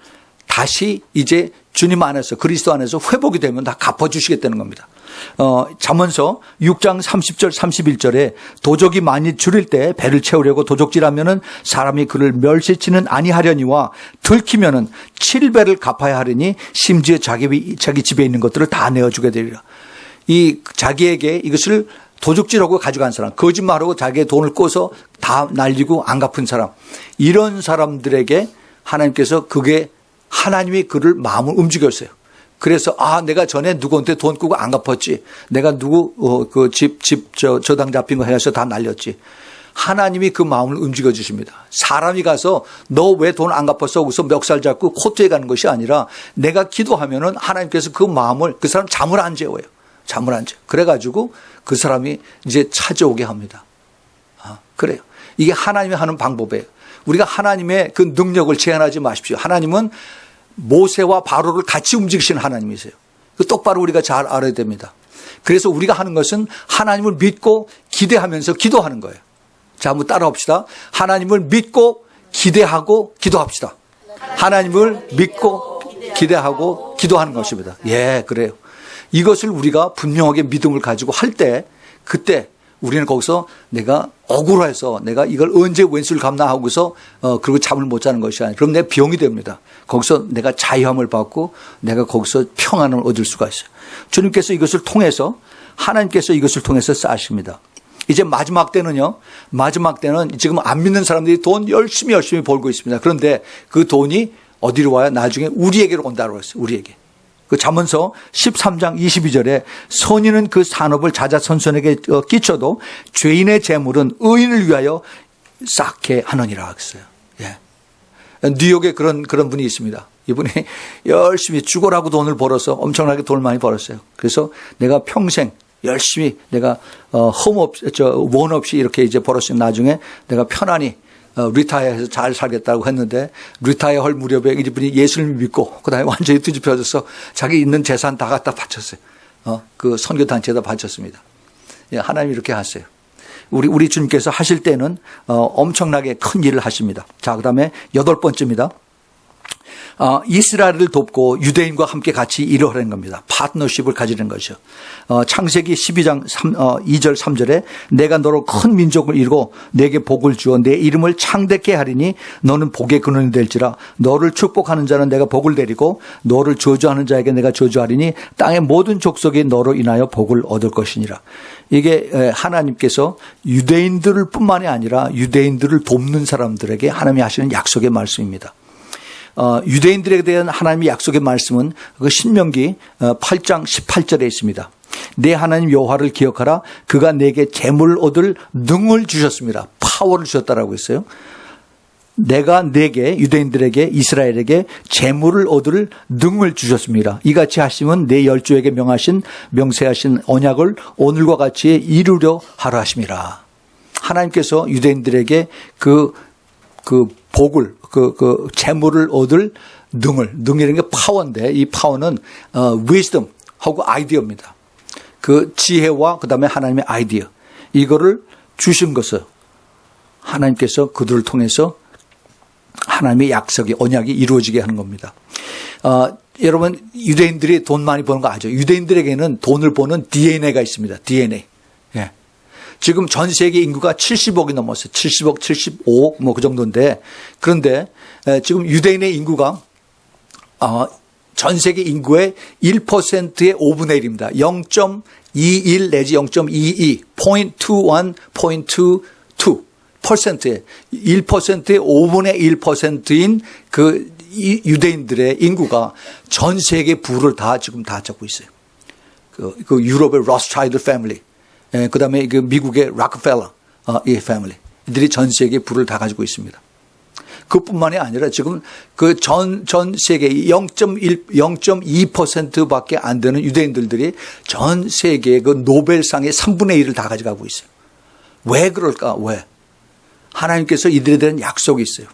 다시 이제 주님 안에서 그리스도 안에서 회복이 되면 다 갚아주시겠다는 겁니다. 잠언서 6장 30절 31절에 도적이 많이 줄일 때 배를 채우려고 도적질하면은 사람이 그를 멸시치는 아니하려니와 들키면은 7배를 갚아야 하려니 심지어 자기 집에 있는 것들을 다 내어주게 되리라. 이 자기에게 이것을 도둑질하고 가져간 사람, 거짓말하고 자기의 돈을 꿔서 다 날리고 안 갚은 사람, 이런 사람들에게 하나님께서 그게 하나님이 그를 마음을 움직였어요. 그래서 내가 전에 누구한테 돈 꾸고 안 갚았지. 내가 누구 저당 잡힌 거 해서 다 날렸지. 하나님이 그 마음을 움직여 주십니다. 사람이 가서 너 왜 돈 안 갚았어? 그래서 멱살 잡고 코트에 가는 것이 아니라 내가 기도하면은 하나님께서 그 마음을 그 사람 잠을 안 재워요. 잠을 안 재. 그래가지고 그 사람이 이제 찾아오게 합니다. 그래요. 이게 하나님이 하는 방법이에요. 우리가 하나님의 그 능력을 제한하지 마십시오. 하나님은 모세와 바로를 같이 움직이시는 하나님이세요. 그 똑바로 우리가 잘 알아야 됩니다. 그래서 우리가 하는 것은 하나님을 믿고 기대하면서 기도하는 거예요. 자, 한번 따라합시다. 하나님을 믿고 기대하고 기도합시다. 하나님을 믿고 기대하고 기도하는 것입니다. 예, 그래요. 이것을 우리가 분명하게 믿음을 가지고 할 때, 그때 우리는 거기서 내가 억울해서 내가 이걸 언제 왼수를 갚나 하고서 그리고 잠을 못 자는 것이 아니라 그럼 내 병이 됩니다. 거기서 내가 자유함을 받고 내가 거기서 평안을 얻을 수가 있어요. 주님께서 이것을 통해서 하나님께서 이것을 통해서 쌓으십니다. 이제 마지막 때는요. 마지막 때는 지금 안 믿는 사람들이 돈 열심히 벌고 있습니다. 그런데 그 돈이 어디로 와요? 나중에 우리에게로 온다고 했어요. 우리에게. 그 잠언서 13장 22절에 선인은 그 산업을 자자손손에게 끼쳐도 죄인의 재물은 의인을 위하여 쌓게 하느니라 했어요. 예. 뉴욕에 그런 분이 있습니다. 이분이 열심히 죽어라고 돈을 벌어서 엄청나게 돈을 많이 벌었어요. 그래서 내가 평생 열심히 내가 원 없이 이렇게 이제 벌었으면 나중에 내가 편안히 리타이어해서 잘 살겠다고 했는데 리타이어 할 무렵에 이분이 예수를 믿고 그다음에 완전히 뒤집혀져서 자기 있는 재산 다 갖다 바쳤어요. 그 선교단체에다 바쳤습니다. 예, 하나님이 이렇게 하세요. 우리 주님께서 하실 때는 엄청나게 큰 일을 하십니다. 자, 그다음에 8번째입니다. 이스라엘을 돕고 유대인과 함께 같이 일을 하는 겁니다. 파트너십을 가지는 거죠. 창세기 12장 2절 3절에 내가 너로 큰 민족을 이루고 내게 복을 주어 내 이름을 창대케 하리니 너는 복의 근원이 될지라 너를 축복하는 자는 내가 복을 내리고 너를 저주하는 자에게 내가 저주하리니 땅의 모든 족속이 너로 인하여 복을 얻을 것이니라. 이게 하나님께서 유대인들을 뿐만이 아니라 유대인들을 돕는 사람들에게 하나님이 하시는 약속의 말씀입니다. 유대인들에 대한 하나님의 약속의 말씀은 그 신명기 8장 18절에 있습니다. 내 하나님 여호와를 기억하라. 그가 내게 재물을 얻을 능을 주셨습니다. 파워를 주셨다라고 했어요. 내가 내게 유대인들에게 이스라엘에게 재물을 얻을 능을 주셨습니다. 이같이 하시면 내 열조에게 명세하신 언약을 오늘과 같이 이루려 하라 하심이라. 하나님께서 유대인들에게 그 복을 재물을 얻을 능이라는 게 파워인데 이 파워는 wisdom하고 아이디어입니다. 그 지혜와 그다음에 하나님의 아이디어 이거를 주신 것을 하나님께서 그들을 통해서 하나님의 약속이 언약이 이루어지게 하는 겁니다. 여러분 유대인들이 돈 많이 버는 거 아죠? 유대인들에게는 돈을 버는 DNA가 있습니다. DNA. 예. 지금 전 세계 인구가 70억이 넘었어요. 70억, 75억 뭐 그 정도인데 그런데 지금 유대인의 인구가 전 세계 인구의 1%의 5분의 1입니다. 0.21 내지 0.22, 0.21, 0.22%의 1%의 5분의 1%인 그 유대인들의 인구가 전 세계 부를 다 지금 다 잡고 있어요. 그 유럽의 로스차일드 패밀리. 그 다음에 그 미국의 락펠러, 이 패밀리. 이들이 전 세계 부를 다 가지고 있습니다. 그뿐만이 아니라 지금 그 전 세계 0.2% 밖에 안 되는 유대인들이 전 세계 그 노벨상의 3분의 1을 다 가져가고 있어요. 왜 그럴까? 왜? 하나님께서 이들에 대한 약속이 있어요.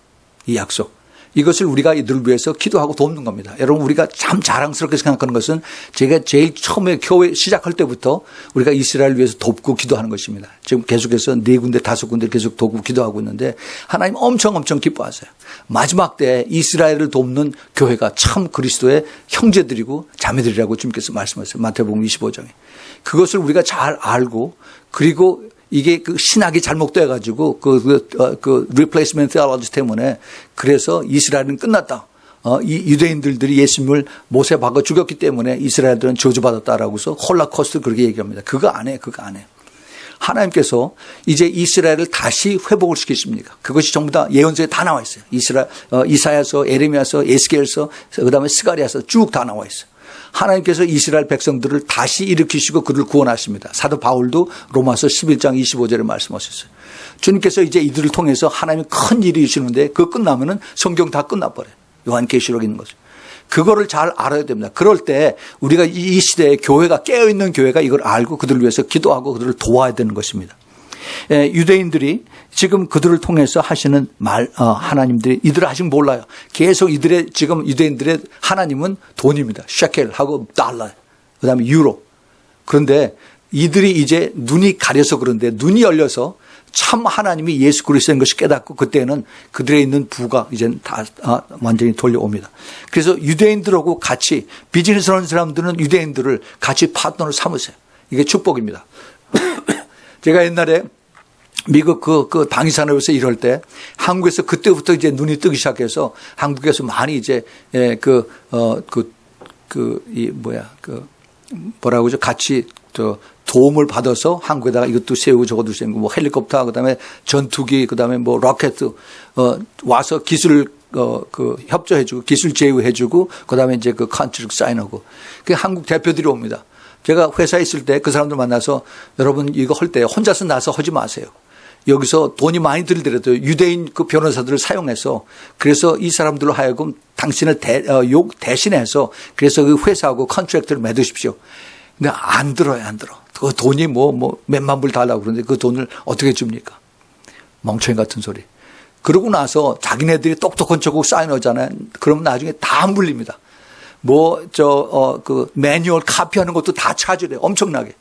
이 약속. 이것을 우리가 이들을 위해서 기도하고 돕는 겁니다. 여러분 우리가 참 자랑스럽게 생각하는 것은 제가 제일 처음에 교회 시작할 때부터 우리가 이스라엘을 위해서 돕고 기도하는 것입니다. 지금 계속해서 4군데 5군데 계속 돕고 기도하고 있는데 하나님 엄청 기뻐하세요. 마지막 때 이스라엘을 돕는 교회가 참 그리스도의 형제들이고 자매들이라고 주님께서 말씀하셨어요. 마태복음 25장에. 그것을 우리가 잘 알고 그리고 이게 그 신학이 잘못돼 가지고 그 replacement theology 때문에 그래서 이스라엘은 끝났다. 이 유대인들이 예수님을 못에 박아 죽였기 때문에 이스라엘들은 저주받았다라고서 홀라코스트 그렇게 얘기합니다. 그거 안 해. 하나님께서 이제 이스라엘을 다시 회복을 시키십니까? 그것이 전부 다 예언서에 다 나와 있어요. 이사야서, 에레미야서, 에스겔서, 그다음에 스가랴서 쭉 다 나와 있어요. 하나님께서 이스라엘 백성들을 다시 일으키시고 그를 구원하십니다. 사도 바울도 로마서 11장 25절에 말씀하셨어요. 주님께서 이제 이들을 통해서 하나님이 큰 일이 이루시는데 그 끝나면은 성경 다 끝나버려요. 요한계시록 있는 거죠. 그거를 잘 알아야 됩니다. 그럴 때 우리가 이 시대에 교회가 깨어있는 교회가 이걸 알고 그들을 위해서 기도하고 그들을 도와야 되는 것입니다. 유대인들이 지금 그들을 통해서 하시는 하나님들이 이들을 아직 몰라요. 계속 이들의 지금 유대인들의 하나님은 돈입니다. 셰켈하고 달러, 그다음에 유로. 그런데 이들이 이제 눈이 가려서 그런데 눈이 열려서 참 하나님이 예수 그리스도인 것이 깨닫고 그때는 그들에 있는 부가 이제 다 완전히 돌려옵니다. 그래서 유대인들하고 같이 비즈니스 하는 사람들은 유대인들을 같이 파트너로 삼으세요. 이게 축복입니다. 제가 옛날에 미국 그 방위산업에서 일할 때 한국에서 그때부터 이제 눈이 뜨기 시작해서 한국에서 많이 이제 뭐라고 그러죠? 같이 도움을 받아서 한국에다가 이것도 세우고 저것도 세우고 뭐 헬리콥터 그다음에 전투기 그다음에 뭐 로켓 와서 기술 협조해주고 기술 제휴해주고 그다음에 이제 그 컨트랙트 사인하고 그 한국 대표들이 옵니다. 제가 회사에 있을 때 그 사람들 만나서 여러분 이거 할 때 혼자서 나서 하지 마세요. 여기서 돈이 많이 들더라도 유대인 그 변호사들을 사용해서 그래서 이 사람들로 하여금 당신을 대신해서 그래서 그 회사하고 컨트랙트를 맺으십시오. 근데 안 들어요, 안 들어. 그 돈이 몇만 불 달라고 그러는데 그 돈을 어떻게 줍니까? 멍청이 같은 소리. 그러고 나서 자기네들이 똑똑한 척하고 사인하잖아요. 그러면 나중에 다 안 물립니다. 매뉴얼 카피하는 것도 다 차지래요. 엄청나게.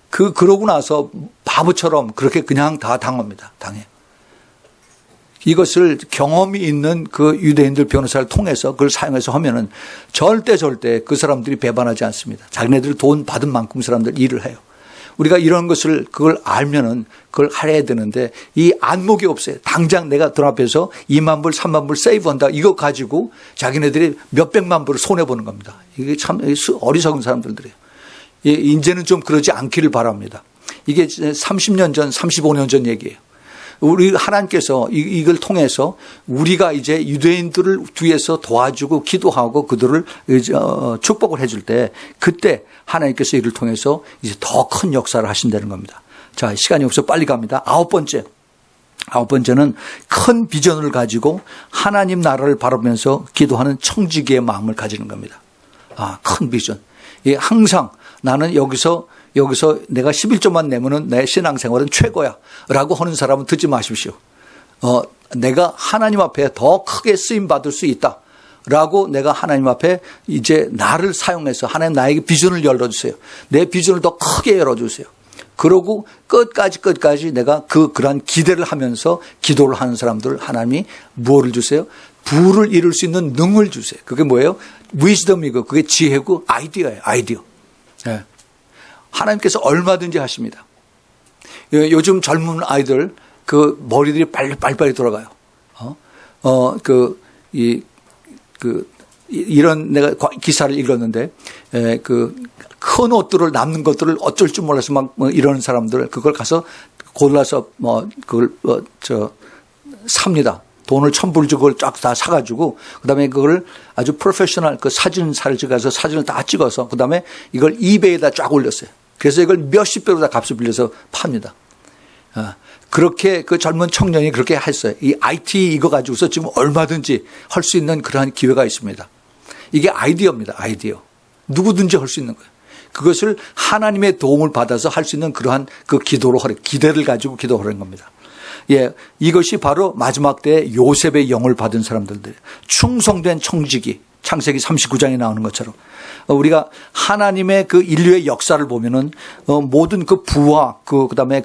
그러고 나서 바보처럼 그렇게 그냥 다 당합니다. 당해요. 이것을 경험이 있는 그 유대인들 변호사를 통해서 그걸 사용해서 하면은 절대 그 사람들이 배반하지 않습니다. 자기네들 돈 받은 만큼 사람들 일을 해요. 우리가 이런 것을 그걸 알면은 그걸 해야 되는데 이 안목이 없어요. 당장 내가 돈 앞에서 2만 불, 3만 불 세이브한다. 이거 가지고 자기네들이 몇백만 불을 손해보는 겁니다. 이게 참 어리석은 사람들이에요. 이제는 좀 그러지 않기를 바랍니다. 이게 30년 전, 35년 전 얘기예요. 우리 하나님께서 이걸 통해서 우리가 이제 유대인들을 뒤에서 도와주고 기도하고 그들을 축복을 해줄 때 그때 하나님께서 이를 통해서 이제 더 큰 역사를 하신다는 겁니다. 자, 시간이 없어 빨리 갑니다. 아홉 번째는 큰 비전을 가지고 하나님 나라를 바라보면서 기도하는 청지기의 마음을 가지는 겁니다. 큰 비전. 항상 나는 여기서 내가 11조만 내면은 내 신앙생활은 최고야 라고 하는 사람은 듣지 마십시오. 내가 하나님 앞에 더 크게 쓰임받을 수 있다 라고 내가 하나님 앞에 이제 나를 사용해서 하나님 나에게 비전을 열어주세요. 내 비전을 더 크게 열어주세요. 그러고 끝까지 내가 그러한 기대를 하면서 기도를 하는 사람들 하나님이 무엇을 주세요? 부를 이룰 수 있는 능을 주세요. 그게 뭐예요? 위즈덤이고 그게 지혜고 아이디어예요. 아이디어. 네. 하나님께서 얼마든지 하십니다. 요즘 젊은 아이들 그 머리들이 빨리빨리 돌아가요. 이런 내가 기사를 읽었는데 큰 옷들을 남는 것들을 어쩔 줄 몰라서 막 이러는 사람들 그걸 가서 골라서 그걸 삽니다. 돈을 1,000불 주고 그걸 쫙 다 사가지고 그다음에 그걸 아주 프로페셔널 그 사진사를 찍어서 사진을 다 찍어서 그다음에 이걸 이베이에다 쫙 올렸어요. 그래서 이걸 몇십 배로 다 값을 빌려서 팝니다. 그렇게 그 젊은 청년이 그렇게 했어요. 이 IT 이거 가지고서 지금 얼마든지 할 수 있는 그러한 기회가 있습니다. 이게 아이디어입니다. 아이디어. 누구든지 할 수 있는 거예요. 그것을 하나님의 도움을 받아서 할 수 있는 그러한 그 기대를 가지고 기도하는 겁니다. 예, 이것이 바로 마지막 때 요셉의 영을 받은 사람들, 충성된 청지기, 창세기 39장에 나오는 것처럼 우리가 하나님의 그 인류의 역사를 보면은 모든 그 부와 그다음에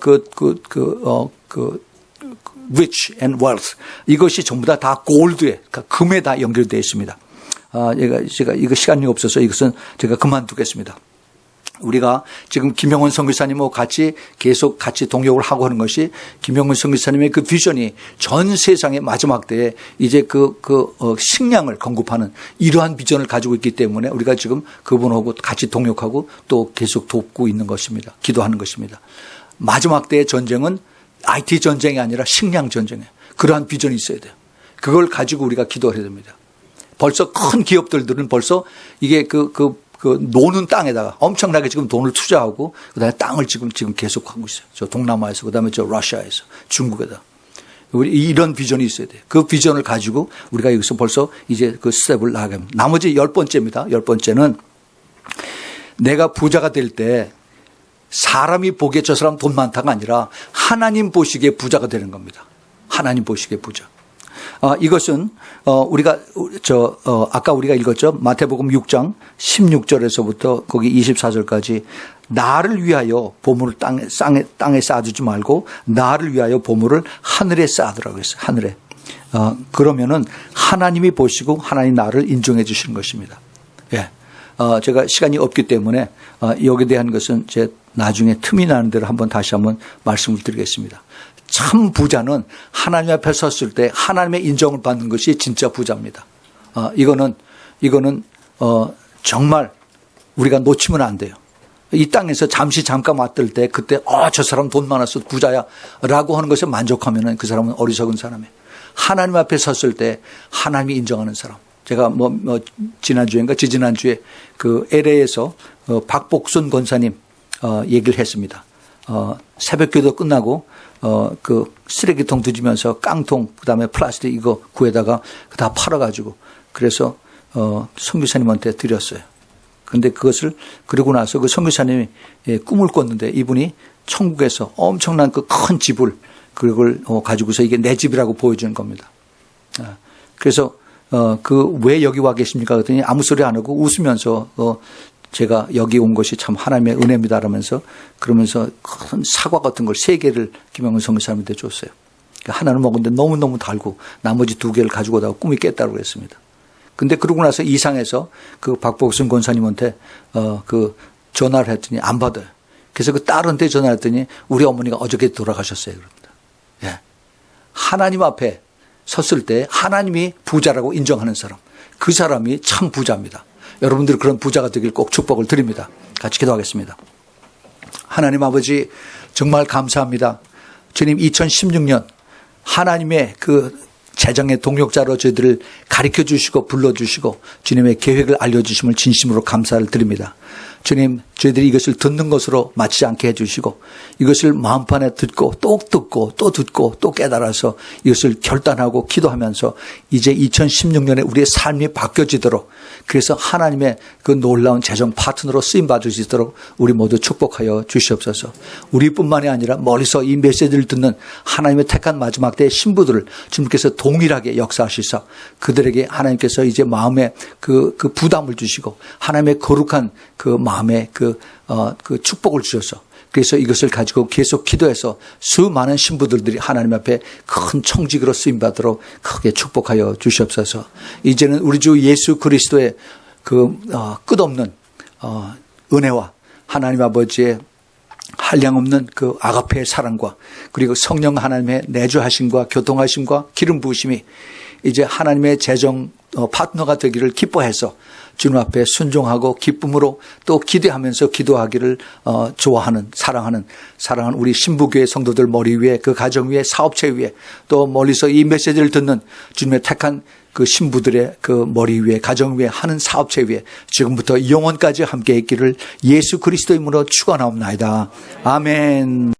rich and wealth 이것이 전부 다 골드에 금에 다 연결되어 있습니다. 제가 이거 시간이 없어서 이것은 제가 그만두겠습니다. 우리가 지금 김영원 선교사님하고 계속 같이 동역을 하고 하는 것이 김영원 선교사님의 그 비전이 전 세상의 마지막 때에 이제 식량을 공급하는 이러한 비전을 가지고 있기 때문에 우리가 지금 그분하고 같이 동역하고 또 계속 돕고 있는 것입니다. 기도하는 것입니다. 마지막 때의 전쟁은 IT 전쟁이 아니라 식량 전쟁이에요. 그러한 비전이 있어야 돼요. 그걸 가지고 우리가 기도해야 됩니다. 벌써 큰 기업들은 벌써 이게 그 노는 땅에다가 엄청나게 지금 돈을 투자하고 그다음에 땅을 지금 계속 하고 있어요. 저 동남아에서 그다음에 저 러시아에서 중국에다. 우리 이런 비전이 있어야 돼요. 그 비전을 가지고 우리가 여기서 벌써 이제 그 스텝을 나가게 합니다. 나머지 10번째입니다. 10번째는 내가 부자가 될 때 사람이 보기에 저 사람 돈 많다가 아니라 하나님 보시기에 부자가 되는 겁니다. 하나님 보시기에 부자. 이것은 우리가 아까 우리가 읽었죠. 마태복음 6장 16절에서부터 거기 24절까지 나를 위하여 보물을 땅에 쌓아두지 말고 나를 위하여 보물을 하늘에 쌓아두라고 했어요. 하늘에. 그러면은 하나님이 보시고 하나님 나를 인정해 주시는 것입니다. 예. 제가 시간이 없기 때문에 여기에 대한 것은 제 나중에 틈이 나는 대로 다시 한번 말씀을 드리겠습니다. 참 부자는 하나님 앞에 섰을 때 하나님의 인정을 받는 것이 진짜 부자입니다. 이거는 정말 우리가 놓치면 안 돼요. 이 땅에서 잠깐 왔을 때 그때 저 사람 돈 많아서 부자야 라고 하는 것에 만족하면 그 사람은 어리석은 사람이에요. 하나님 앞에 섰을 때 하나님이 인정하는 사람. 제가 지난주인가 지지난주에 그 LA에서 박복순 권사님 얘기를 했습니다. 새벽 기도 끝나고 그 쓰레기통 뒤지면서 깡통 그다음에 플라스틱 이거 구해다가 다 팔아가지고 그래서 선교사님한테 드렸어요. 그런데 그것을 그러고 나서 그 선교사님이 꿈을 꿨는데 이분이 천국에서 엄청난 그 큰 집을 그걸 가지고서 이게 내 집이라고 보여주는 겁니다. 그래서 왜 여기 와 계십니까? 그랬더니 아무 소리 안 하고 웃으면서 제가 여기 온 것이 참 하나님의 은혜입니다라면서 그러면서 큰 사과 같은 걸 3개를 김영은 선교사님한테 줬어요. 하나는 먹었는데 너무너무 달고 나머지 2개를 가지고 오다가 꿈이 깼다고 그랬습니다. 근데 그러고 나서 이상해서 그 박복순 권사님한테 그 전화를 했더니 안 받아요. 그래서 그 딸한테 전화했더니 우리 어머니가 어저께 돌아가셨어요. 그럽니다. 예. 하나님 앞에 섰을 때 하나님이 부자라고 인정하는 사람, 그 사람이 참 부자입니다. 여러분들 그런 부자가 되길 꼭 축복을 드립니다. 같이 기도하겠습니다. 하나님 아버지 정말 감사합니다. 주님 2016년 하나님의 그 재정의 동력자로 저희들을 가르쳐 주시고 불러주시고 주님의 계획을 알려주심을 진심으로 감사를 드립니다. 주님 저희들이 이것을 듣는 것으로 마치지 않게 해주시고 이것을 마음판에 듣고 또 듣고 또 듣고 또 깨달아서 이것을 결단하고 기도하면서 이제 2016년에 우리의 삶이 바뀌어지도록 그래서 하나님의 그 놀라운 재정 파트너로 쓰임받을 수 있도록 우리 모두 축복하여 주시옵소서. 우리뿐만이 아니라 멀리서 이 메시지를 듣는 하나님의 택한 마지막 때의 신부들을 주님께서 동일하게 역사하시사 그들에게 하나님께서 이제 마음에 그 부담을 주시고 하나님의 거룩한 그 마음에 그 축복을 주셔서 그래서 이것을 가지고 계속 기도해서 수많은 신부들이 하나님 앞에 큰 청직으로 쓰임받도록 크게 축복하여 주시옵소서. 이제는 우리 주 예수 그리스도의 그 끝없는 은혜와 하나님 아버지의 한량없는 그 아가페의 사랑과 그리고 성령 하나님의 내주하심과 교통하심과 기름 부으심이 이제 하나님의 재정 파트너가 되기를 기뻐해서 주님 앞에 순종하고 기쁨으로 또 기대하면서 기도하기를 좋아하는 사랑하는 우리 신부교회 성도들 머리 위에 그 가정 위에 사업체 위에 또 멀리서 이 메시지를 듣는 주님의 택한 그 신부들의 그 머리 위에 가정 위에 하는 사업체 위에 지금부터 영원까지 함께 있기를 예수 그리스도 이름으로 축원하옵나이다. 아멘.